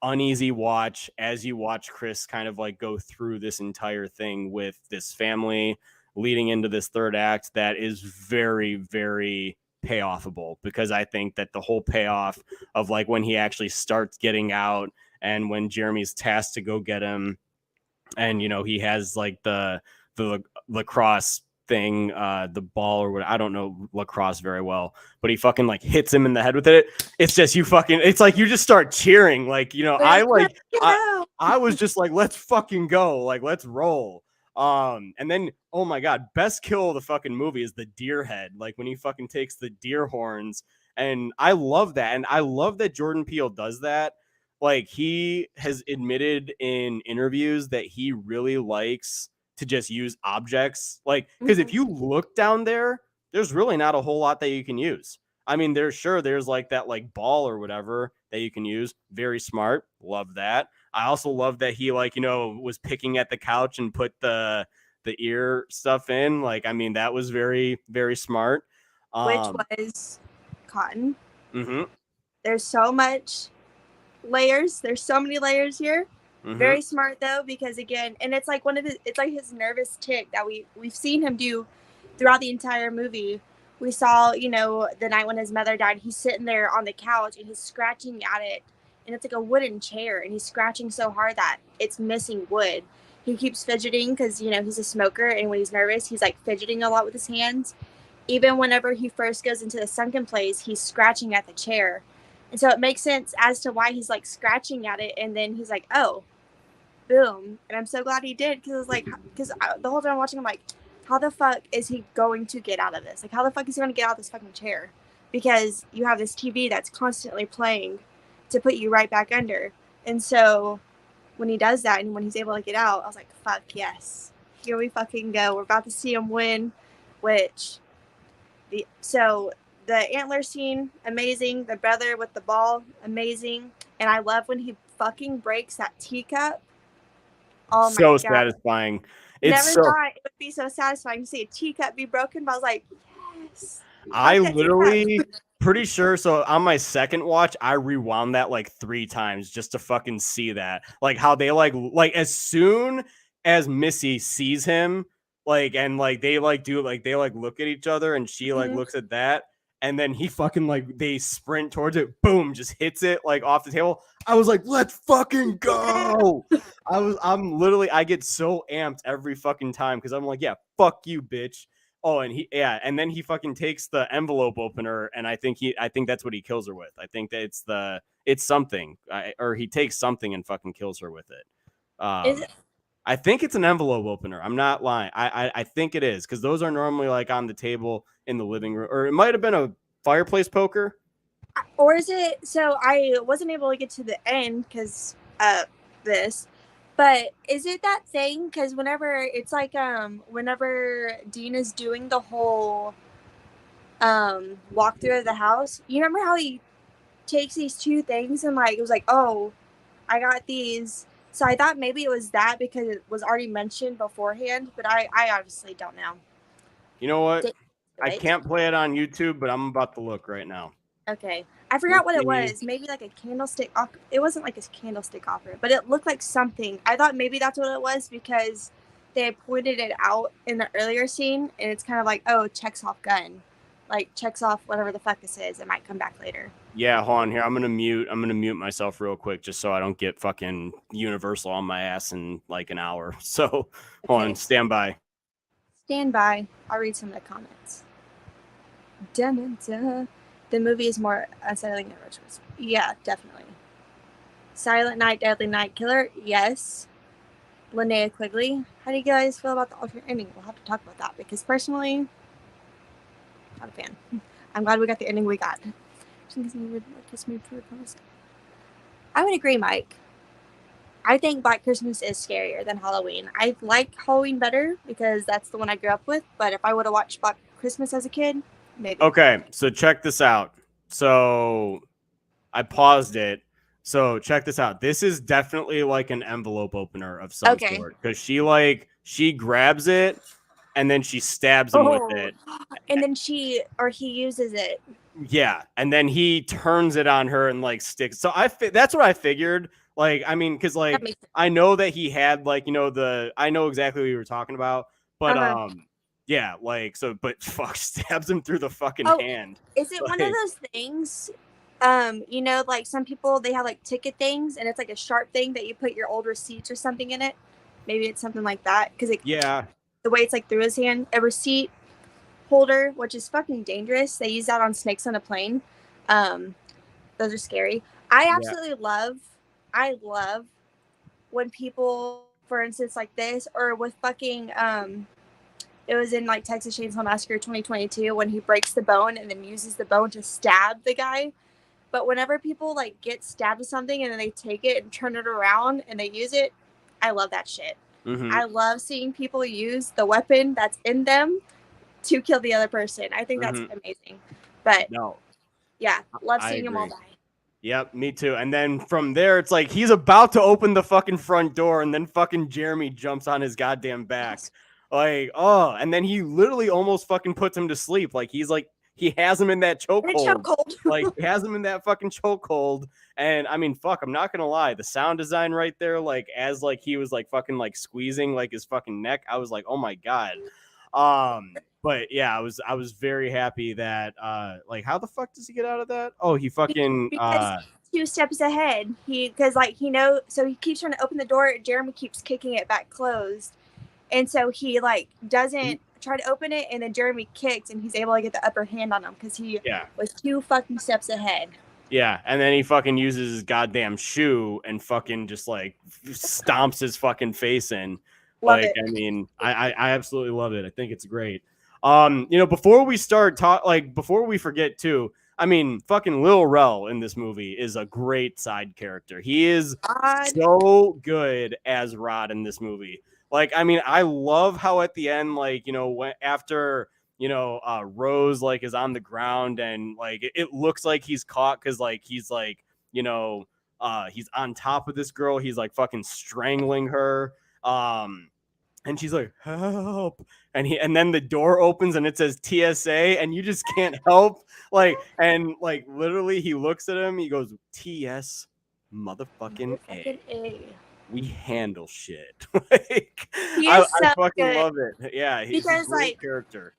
uneasy watch as you watch Chris kind of like go through this entire thing with this family leading into this third act that is very, very payoffable, because I think that the whole payoff of like when he actually starts getting out and when Jeremy's tasked to go get him, and he has like the lacrosse thing, the ball or what, I don't know lacrosse very well, but he fucking like hits him in the head with it. It's just it's like you just start cheering, like, I was just like, let's fucking go, like, let's roll. And then, oh my god, best kill of the fucking movie is the deer head, like when he fucking takes the deer horns, and I love that, and I love that Jordan Peele does that. Like, he has admitted in interviews that he really likes to just use objects, like, because if you look down there's really not a whole lot that you can use. I mean, there's like that like ball or whatever that you can use. Very smart. Love that. I also love that he like, was picking at the couch and put the ear stuff in. Like, I mean, that was very, very smart. Which was cotton. Mm-hmm. There's so much layers. There's so many layers here. Mm-hmm. Very smart though, because again, and it's like it's like his nervous tick that we've seen him do throughout the entire movie. We saw, the night when his mother died, he's sitting there on the couch and he's scratching at it, and it's like a wooden chair, and he's scratching so hard that it's missing wood. He keeps fidgeting because, he's a smoker, and when he's nervous, he's like fidgeting a lot with his hands. Even whenever he first goes into the sunken place, he's scratching at the chair. And so it makes sense as to why he's like scratching at it, and then he's like, oh, boom. And I'm so glad he did, because the whole time I'm watching, I'm like, how the fuck is he going to get out of this? Like, how the fuck is he going to get out of this fucking chair? Because you have this TV that's constantly playing to put you right back under. And so when he does that and when he's able to get out, I was like, fuck yes. Here we fucking go. We're about to see him win, so the antler scene, amazing. The brother with the ball, amazing. And I love when he fucking breaks that teacup. Oh my god. So satisfying. Never thought it would be so satisfying to see a teacup be broken, but I was like, yes. I literally pretty sure. So on my second watch, I rewound that like 3 times just to fucking see that. Like how they like as soon as Missy sees him, like, and like they like do like they like look at each other, and she like looks at that, and then he fucking like they sprint towards it, boom, just hits it like off the table. I was like, let's fucking go. I get so amped every fucking time, because I'm like, yeah, fuck you, bitch. Oh, and and then he fucking takes the envelope opener, and I think that's what he kills her with. I think that it's something, or he takes something and fucking kills her with it. Is it? I think it's an envelope opener. I'm not lying. I think it is, because those are normally like on the table in the living room, or it might have been a fireplace poker. Or is it? So I wasn't able to get to the end because this, but is it that thing? Because whenever it's like whenever Dean is doing the whole walkthrough of the house, you remember how he takes these 2 things and like it was like, oh, I got these. So I thought maybe it was that because it was already mentioned beforehand, but I obviously don't know. You know what? I can't play it on YouTube, but I'm about to look right now. Okay. I forgot what it was. Maybe like a candlestick. It wasn't like a candlestick opera, but it looked like something. I thought maybe that's what it was because they pointed it out in the earlier scene, and it's kind of like, oh, checks off gun. Like, checks off whatever the fuck this is. It might come back later. Yeah, hold on here. I'm gonna mute myself real quick just so I don't get fucking Universal on my ass in like an hour. So hold on, stand by. Stand by. I'll read some of the comments. Dun-dun-dun. The movie is more unsettling than Rituals. Yeah, definitely. Silent Night, Deadly Night Killer. Yes. Linnea Quigley. How do you guys feel about the alternate ending? We'll have to talk about that because personally, not a fan. I'm glad we got the ending we got. I would agree, Mike. I think Black Christmas is scarier than Halloween. I like Halloween better because that's the one I grew up with. But if I would have watched Black Christmas as a kid, maybe. Okay, so check this out. So I paused it. So check this out. This is definitely like an envelope opener of some sort because she grabs it and then she stabs him with it. And then he uses it. Yeah, and then he turns it on her and like sticks. So that's what I figured. Like, I mean, because like I know that he had like I know exactly what you were talking about, but yeah, like so, but fuck, stabs him through the fucking hand. Is it one of those things? Like some people they have like ticket things, and it's like a sharp thing that you put your old receipts or something in it. Maybe it's something like that because the way it's like through his hand, a receipt holder, which is fucking dangerous. They use that on snakes on a plane. Those are scary. I love when people, for instance, like this, or with fucking it was in like Texas Chainsaw Massacre 2022 when he breaks the bone and then uses the bone to stab the guy. But whenever people like get stabbed with something and then they take it and turn it around and they use it, I love that shit. Mm-hmm. I love seeing people use the weapon that's in them to kill the other person. I think that's amazing. But yeah, love seeing them all die. Yep, me too. And then from there, it's like he's about to open the fucking front door, and then fucking Jeremy jumps on his goddamn back. Like, and then he literally almost fucking puts him to sleep. Like he has him in that chokehold. Like he has him in that fucking chokehold. And I mean, fuck, I'm not gonna lie, the sound design right there, like as like he was like fucking like squeezing like his fucking neck, I was like, oh my god. But yeah, I was very happy that like how the fuck does he get out of that? Oh, he fucking because 2 steps ahead. So he keeps trying to open the door, Jeremy keeps kicking it back closed. And so he like doesn't try to open it, and then Jeremy kicks and he's able to get the upper hand on him because he was 2 fucking steps ahead. Yeah, and then he fucking uses his goddamn shoe and fucking just like stomps his fucking face in. Love it. I mean, I absolutely love it. I think it's great. Before we start before we forget too, I mean, fucking Lil Rel in this movie is a great side character. He is so good as Rod in this movie. Like, I mean, I love how at the end, like, after, Rose like is on the ground and like it looks like he's caught because like he's like, he's on top of this girl. He's like fucking strangling her. And she's like, help. And then the door opens and it says TSA and you just can't help. Literally he looks at him. He goes, TS motherfucking A. We handle shit. I fucking love it. Yeah. He's a great character.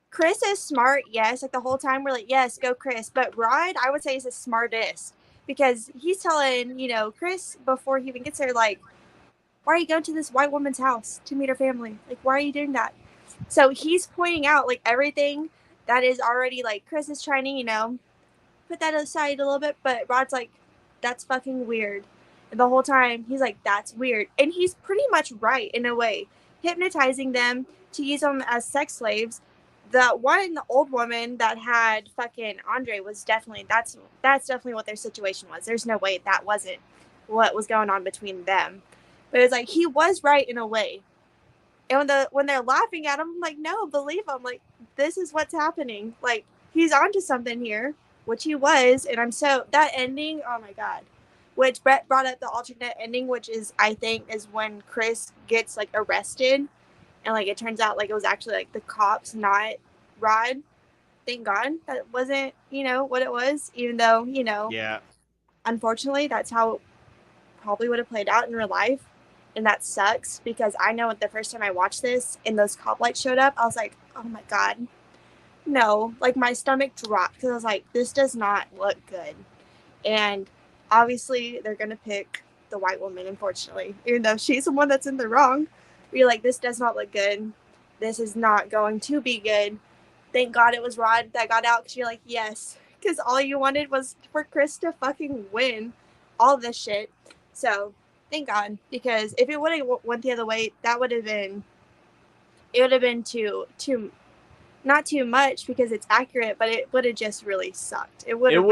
Chris is smart. Yes. Like the whole time we're like, yes, go Chris. But Rod, I would say is the smartest because he's telling, Chris before he even gets there, like, why are you going to this white woman's house to meet her family? Like, why are you doing that? So he's pointing out like everything that is already like Chris is trying to, put that aside a little bit. But Rod's like, that's fucking weird. And the whole time he's like, that's weird. And he's pretty much right in a way, hypnotizing them to use them as sex slaves. The old woman that had fucking Andre was definitely, that's definitely what their situation was. There's no way that wasn't what was going on between them. But it was like, he was right in a way. And when they're laughing at him, I'm like, no, believe him. Like, this is what's happening. Like, he's onto something here, which he was. And that ending, oh my God. Which Brett brought up the alternate ending, which is, I think, is when Chris gets, like, arrested. And, like, it turns out, like, it was actually, like, the cops, not Rod. Thank God that wasn't, what it was. Even though, Yeah. Unfortunately, that's how it probably would have played out in real life. And that sucks because I know the first time I watched this and those cop lights showed up, I was like, oh my God, no. Like my stomach dropped because I was like, this does not look good. And obviously they're going to pick the white woman, unfortunately, even though she's the one that's in the wrong. You're like, this does not look good. This is not going to be good. Thank God it was Rod that got out, because you're like, yes, because all you wanted was for Chris to fucking win all this shit. So thank God, because if it would have went the other way, it would have been too not too much, because it's accurate, but it would have just really sucked. It would have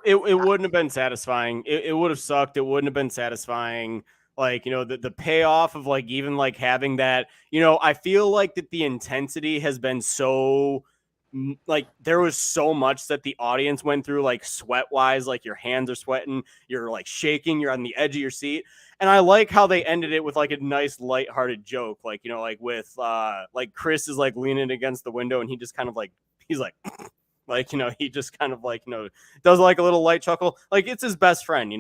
it wouldn't have been satisfying. It would have sucked. It wouldn't have been satisfying. Like, the payoff of like even like having that, I feel like that the intensity has been so like there was so much that the audience went through, like sweat wise, like your hands are sweating, you're like shaking, you're on the edge of your seat. And I like how they ended it with like a nice lighthearted joke, like, like with like Chris is like leaning against the window and he just kind of like he's like like, he just kind of like, does like a little light chuckle. Like it's his best friend,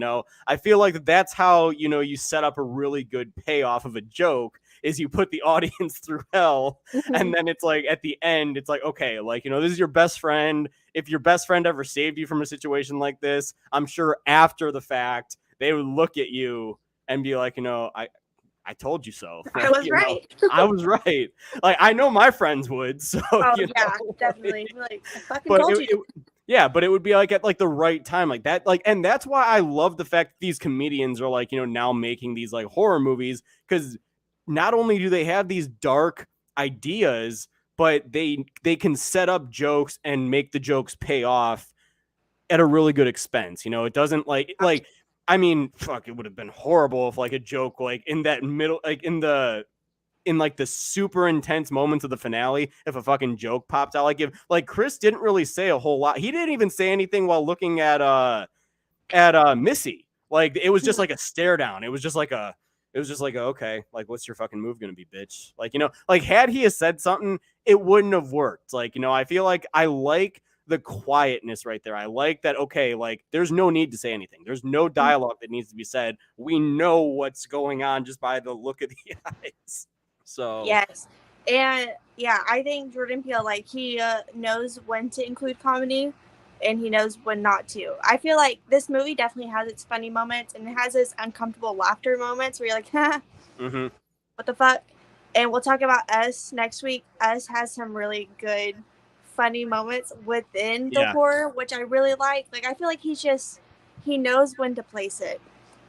I feel like that's how, you set up a really good payoff of a joke is you put the audience through hell. And then it's like at the end, it's like, okay, like, this is your best friend. If your best friend ever saved you from a situation like this, I'm sure after the fact, they would look at you and be like, I told you so. Like, I was right. I was right. Like, I know my friends would. So, definitely. Like, I fucking told you. Yeah, but it would be like at like the right time, like that. Like, and that's why I love the fact that these comedians are like, now making these like horror movies, because not only do they have these dark ideas, but they can set up jokes and make the jokes pay off at a really good expense. It doesn't like I mean, fuck, it would have been horrible if like a joke like in that middle, like in like the super intense moments of the finale, if a fucking joke popped out, like Chris didn't really say a whole lot. He didn't even say anything while looking at Missy. Like it was just like a stare down. It was just like okay, like what's your fucking move gonna be, bitch? Like, like had he said something, it wouldn't have worked. Like, I feel like I like the quietness right there. I like that. Okay, like there's no need to say anything. There's no dialogue that needs to be said. We know what's going on just by the look of the eyes. So yes, and yeah, I think Jordan Peele, like he knows when to include comedy, and he knows when not to. I feel like this movie definitely has its funny moments, and it has its uncomfortable laughter moments where you're like, what the fuck? And we'll talk about Us next week. Us has some really good funny moments within the horror, which I really like. Like I feel like he knows when to place it.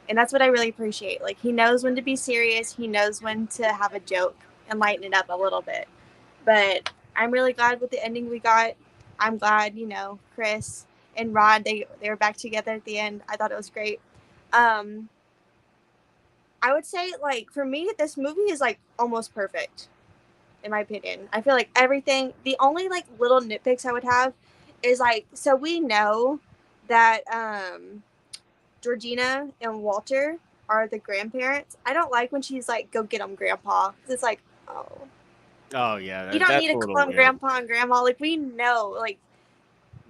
And that's what I really appreciate. Like he knows when to be serious, he knows when to have a joke and lighten it up a little bit. But I'm really glad with the ending we got. I'm glad, Chris and Rod, they were back together at the end. I thought it was great. I would say, like, for me, this movie is like almost perfect. In my opinion, I feel like everything, the only like little nitpicks I would have is like, so we know that Georgina and Walter are the grandparents. I don't like when she's like, go get them, grandpa. It's like, oh yeah, you don't need to call them grandpa and grandma. Like we know, like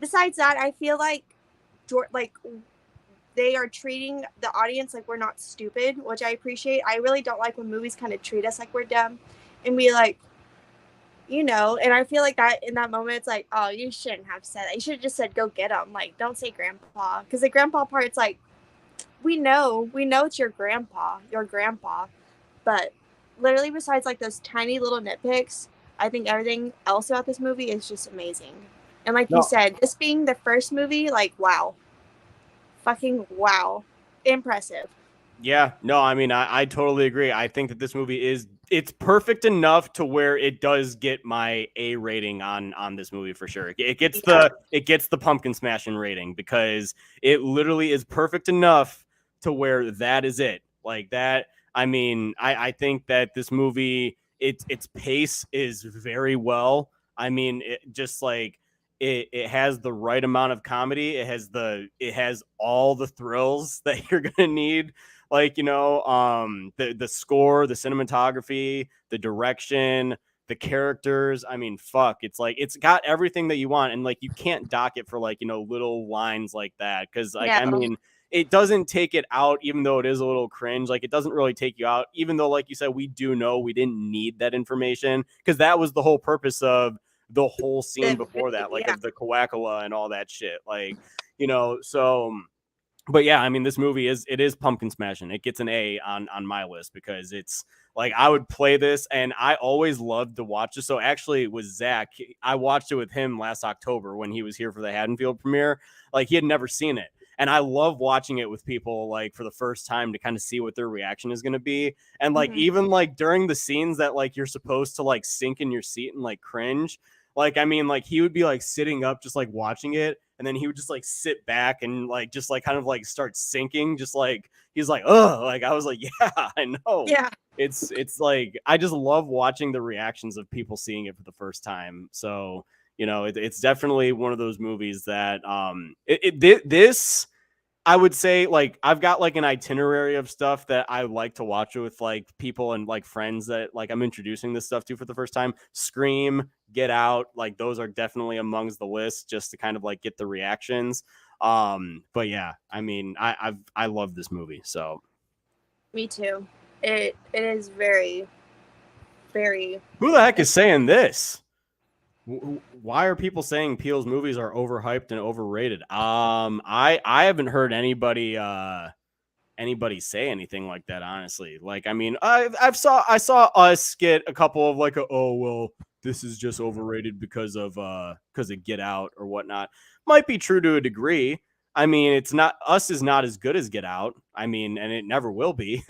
besides that, I feel like they are treating the audience like we're not stupid, which I appreciate. I really don't like when movies kind of treat us like we're dumb and we like, and I feel like that in that moment, it's like, oh, you shouldn't have said that. You should have just said, go get him. Like, don't say grandpa. Because the grandpa part's like, we know it's your grandpa. But literally besides like those tiny little nitpicks, I think everything else about this movie is just amazing. And like you said, this being the first movie, like, wow. Fucking wow. Impressive. Yeah, no, I mean, I totally agree. I think that this movie it's perfect enough to where it does get my A rating on this movie for sure. It gets the pumpkin smashing rating because it literally is perfect enough to where that is it. Like that. I mean, I think that this movie, its pace is very well. I mean, it just like it has the right amount of comedy. It has all the thrills that you're gonna need. Like, the score, the cinematography, the direction, the characters. I mean, fuck, it's like it's got everything that you want, and like you can't dock it for like little lines like that because like I mean, it doesn't take it out, even though it is a little cringe. Like it doesn't really take you out, even though like you said, we do know we didn't need that information because that was the whole purpose of the whole scene before that, like of the Coacula and all that shit, like so. but yeah, I mean, this movie is pumpkin smashing. It gets an A on my list because it's like I would play this, and I always loved to watch it. So actually, with Zach, I watched it with him last October when he was here for the Haddonfield premiere. Like he had never seen it, and I love watching it with people like for the first time to kind of see what their reaction is going to be. And like even like during the scenes that like you're supposed to like sink in your seat and like cringe. Like, I mean, like he would be like sitting up, just like watching it. And then he would just like sit back and like, just like kind of like start sinking. Just like, he's like, oh, like, I was like, yeah, I know. Yeah. It's like, I just love watching the reactions of people seeing it for the first time. So, you know, it's definitely one of those movies that, this, I would say, like, I've got like an itinerary of stuff that I like to watch with like people and like friends that like I'm introducing this stuff to for the first time. Scream, Get Out, like those are definitely amongst the list just to kind of like get the reactions. But yeah, I mean, I love this movie. So me too. It is very, very. Who the heck is saying this? Why are people saying Peele's movies are overhyped and overrated? I haven't heard anybody say anything like that, honestly. Like, I mean, I saw us get a couple of like, oh well, this is just overrated because of Get Out or whatnot. Might be true to a degree. I mean, it's not, Us is not as good as Get Out. I mean, and it never will be.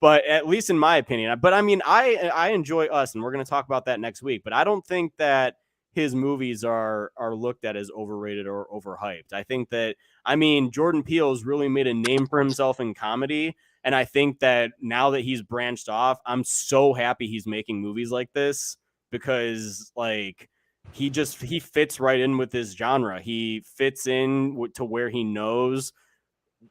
But at least in my opinion. But I mean, I enjoy Us, and we're going to talk about that next week. But I don't think that his movies are looked at as overrated or overhyped. I think that, I mean, Jordan Peele has really made a name for himself in comedy. And I think that now that he's branched off, I'm so happy he's making movies like this because like he fits right in with this genre. He fits in to where he knows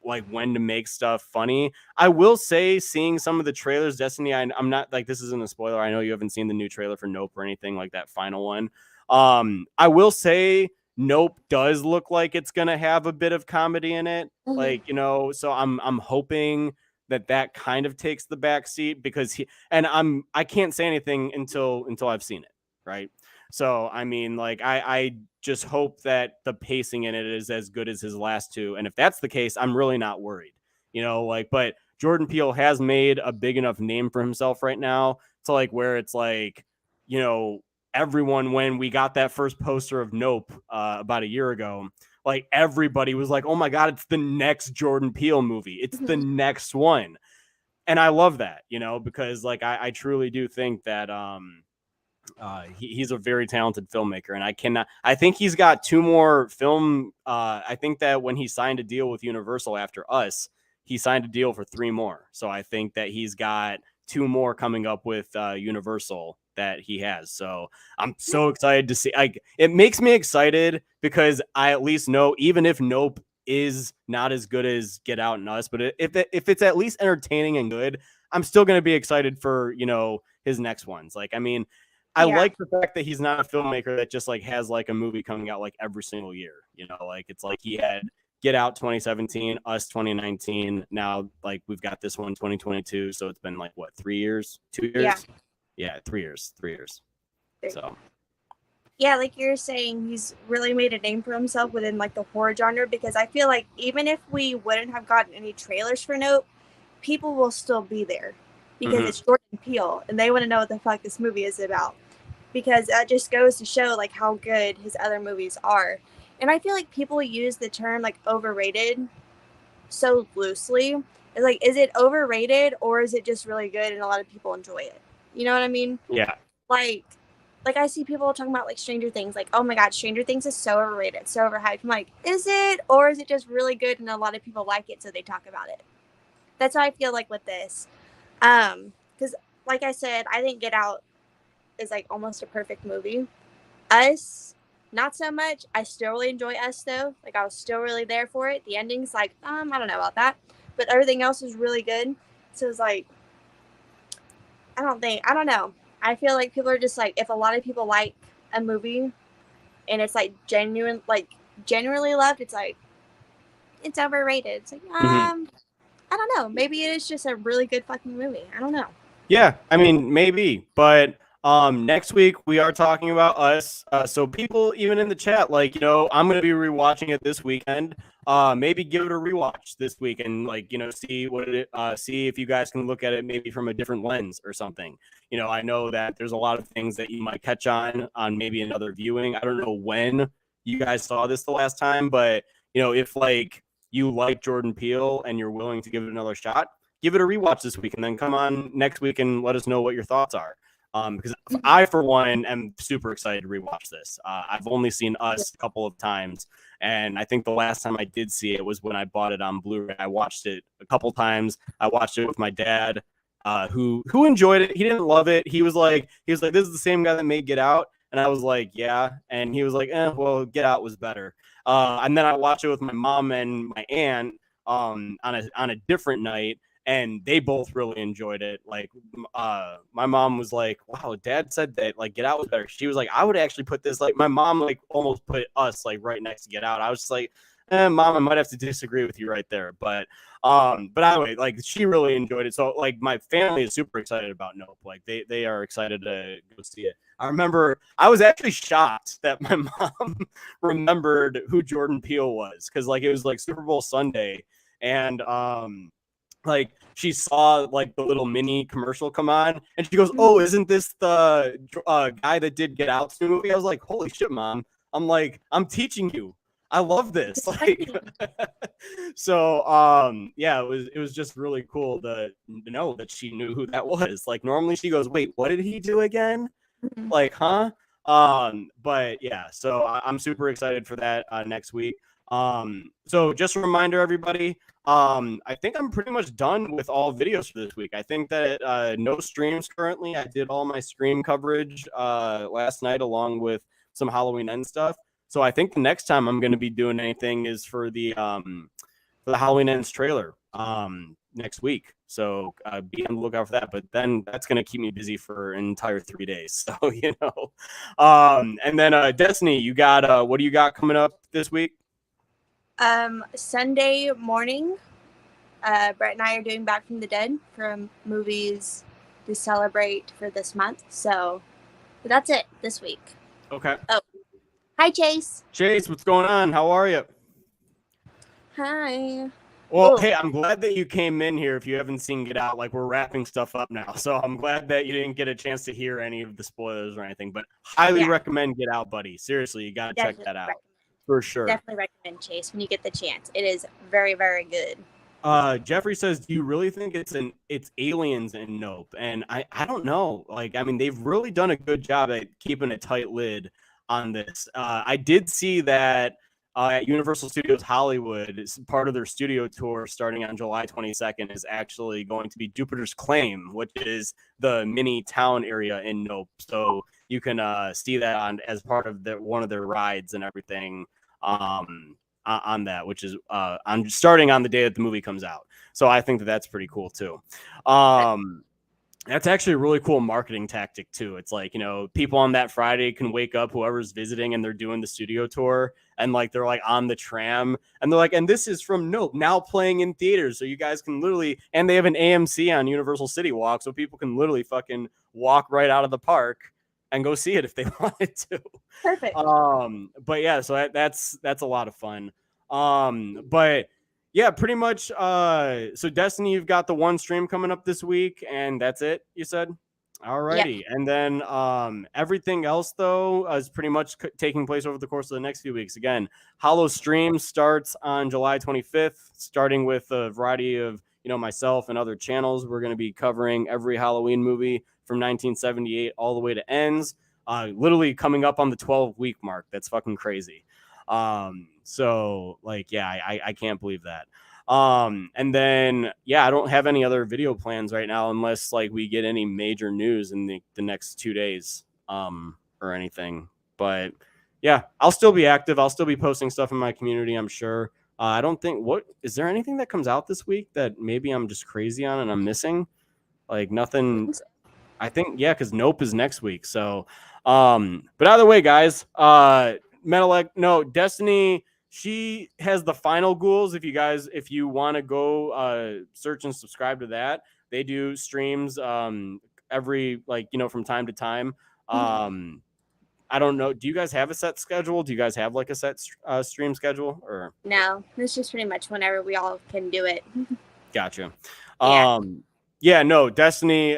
like when to make stuff funny. I will say, seeing some of the trailers, Destiny, I'm not like, this isn't a spoiler. I know you haven't seen the new trailer for Nope or anything like that final one. I will say Nope does look like it's gonna have a bit of comedy in it. Like, you know, so I'm hoping that kind of takes the back seat because I can't say anything until I've seen it, right? So I mean, like I just hope that the pacing in it is as good as his last two, and if that's the case, I'm really not worried, you know. Like, but Jordan Peele has made a big enough name for himself right now to like where it's like, you know, everyone, when we got that first poster of Nope about a year ago, like everybody was like, oh my God, it's the next Jordan Peele movie. It's the next one. And I love that, you know, because like I truly do think that he's a very talented filmmaker, and I think he's got two more film. I think that when he signed a deal with Universal after Us, he signed a deal for 3 more. So I think that he's got 2 more coming up with Universal that he has. So I'm so excited to see. It makes me excited because I at least know, even if Nope is not as good as Get Out and Us, but if it's at least entertaining and good, I'm still going to be excited for, you know, his next ones. Like, I mean, I like the fact that he's not a filmmaker that just like has like a movie coming out like every single year, you know, like it's like he had Get Out 2017, Us 2019. Now, like we've got this one 2022. So it's been like what, 3 years, 2 years? Yeah, 3 years, 3 years. So yeah, like you're saying, he's really made a name for himself within like the horror genre, because I feel like even if we wouldn't have gotten any trailers for Nope, people will still be there because it's Jordan Peele and they want to know what the fuck this movie is about, because that just goes to show like how good his other movies are. And I feel like people use the term like overrated so loosely. It's like, is it overrated or is it just really good and a lot of people enjoy it? You know what I mean? Yeah. Like I see people talking about like Stranger Things, like, oh my God, Stranger Things is so overrated, so overhyped. I'm like, is it? Or is it just really good and a lot of people like it, so they talk about it? That's how I feel like with this. Because like I said, I think Get Out is like almost a perfect movie. Us, not so much. I still really enjoy Us though. Like I was still really there for it. The ending's like, I don't know about that. But everything else was really good. So it's like, I don't know. I feel like people are just like, if a lot of people like a movie and it's like genuinely loved, it's like, it's overrated. It's like, I don't know. Maybe it is just a really good fucking movie. I don't know. Yeah, I mean, maybe, but Next week we are talking about Us. So people, even in the chat, like, I'm going to be rewatching it this weekend. Maybe give it a rewatch this week and see see if you guys can look at it maybe from a different lens or something. I know that there's a lot of things that you might catch on maybe another viewing. I don't know when you guys saw this the last time, but if you like Jordan Peele and you're willing to give it another shot, give it a rewatch this week and then come on next week and let us know what your thoughts are. Because I, for one, am super excited to rewatch this. I've only seen Us a couple of times, and I think the last time I did see it was when I bought it on Blu-ray. I watched it a couple times. I watched it with my dad, who enjoyed it. He didn't love it. He was like, this is the same guy that made Get Out, and I was like, yeah, and he was like, well, Get Out was better. And then I watched it with my mom and my aunt on a different night. And they both really enjoyed it. Like, my mom was like, wow, Dad said that, Get Out was better. She was like, I would actually put this, my mom, almost put Us, right next to Get Out. I was just like, Mom, I might have to disagree with you right there. But anyway, she really enjoyed it. So, my family is super excited about Nope. They are excited to go see it. I remember I was actually shocked that my mom remembered who Jordan Peele was. Because, it was, Super Bowl Sunday. And, she saw the little mini commercial come on and she goes, oh, isn't this the guy that did Get Out movie? I was like, holy shit, Mom. I'm like, I'm teaching you. I love this. So yeah, it was just really cool to know that she knew who that was. Normally she goes, wait, what did he do again? Huh? But yeah, so I'm super excited for that next week. So just a reminder, everybody, I think I'm pretty much done with all videos for this week. I think that no streams currently. I did all my stream coverage last night along with some Halloween End stuff. So I think the next time I'm going to be doing anything is for the Halloween Ends trailer next week. So be on the lookout for that. But then that's going to keep me busy for an entire 3 days. So, and then Destiny, you got what do you got coming up this week? Sunday morning, Brett and I are doing Back from the Dead from movies to celebrate for this month. So that's it this week. Okay. Oh, hi, Chase. Chase, what's going on? How are you? Hi. Well, hey, I'm glad that you came in here. If you haven't seen Get Out, we're wrapping stuff up now. So I'm glad that you didn't get a chance to hear any of the spoilers or anything, but highly recommend Get Out, buddy. Seriously, you got to check that out. For sure. Definitely recommend, Chase, when you get the chance. It is very, very good. Jeffrey says, do you really think it's aliens in Nope? And I don't know. They've really done a good job at keeping a tight lid on this. I did see that at Universal Studios Hollywood, part of their studio tour starting on July 22nd is actually going to be Jupiter's Claim, which is the mini town area in Nope. So you can see that on as part of one of their rides and everything on that, which is I'm starting on the day that the movie comes out. So I think that's pretty cool too. That's actually a really cool marketing tactic too. It's people on that Friday can wake up, whoever's visiting, and they're doing the studio tour, and they're on the tram, and they're and this is from Nope, now playing in theaters, so you guys can literally, and they have an AMC on Universal City Walk, so people can literally fucking walk right out of the park and go see it if they wanted to. Perfect. But yeah, so that's a lot of fun. But yeah, pretty much. So Destiny, you've got the one stream coming up this week, and that's it, you said? Alrighty. Yeah. And then everything else, though, is pretty much taking place over the course of the next few weeks. Again, Hollow Stream starts on July 25th, starting with a variety of, myself and other channels. We're going to be covering every Halloween movie from 1978 all the way to Ends, literally coming up on the 12-week mark. That's fucking crazy. So I can't believe that. And then, I don't have any other video plans right now, unless we get any major news in the next 2 days, or anything, but yeah, I'll still be active. I'll still be posting stuff in my community, I'm sure. I don't think is there anything that comes out this week that maybe I'm just crazy on and I'm missing? Nothing. I think, cause Nope is next week. So, but either way, guys, Destiny, she has the Final Ghouls. If you want to go search and subscribe to that, they do streams every from time to time. I don't know. Do you guys have a set schedule? Do you guys have like a set stream schedule or? No, it's just pretty much whenever we all can do it. Gotcha. Yeah. Yeah, no, Destiny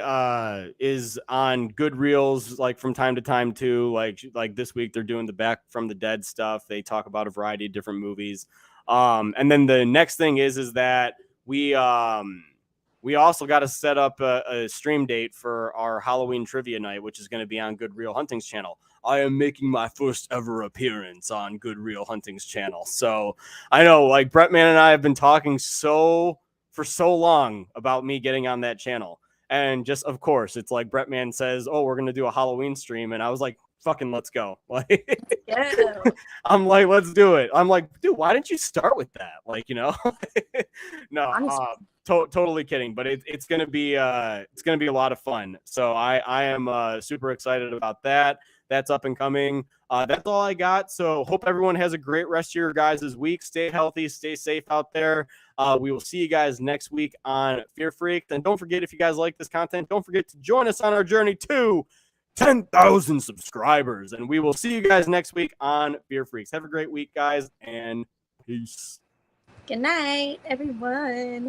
is on Good Reels like from time to time too. Like this week they're doing the Back from the Dead stuff. They talk about a variety of different movies. And then the next thing is that we also got to set up a stream date for our Halloween trivia night, which is going to be on Good Real Hunting's channel. I am making my first ever appearance on Good Real Hunting's channel. So I know like Brettman and I have been talking for so long about me getting on that channel. And just, of course, it's like Brettman says, oh, we're going to do a Halloween stream. And I was like, fucking let's go. Like, Yeah. I'm like, let's do it. I'm like, dude, why didn't you start with that? Like, no, totally kidding. But it's going to be a lot of fun. So I am super excited about that. That's up and coming. That's all I got. So hope everyone has a great rest of your guys' week. Stay healthy, stay safe out there. We will see you guys next week on Fear Freaks. And don't forget, if you guys like this content, don't forget to join us on our journey to 10,000 subscribers. And we will see you guys next week on Fear Freaks. Have a great week, guys, and peace. Good night, everyone.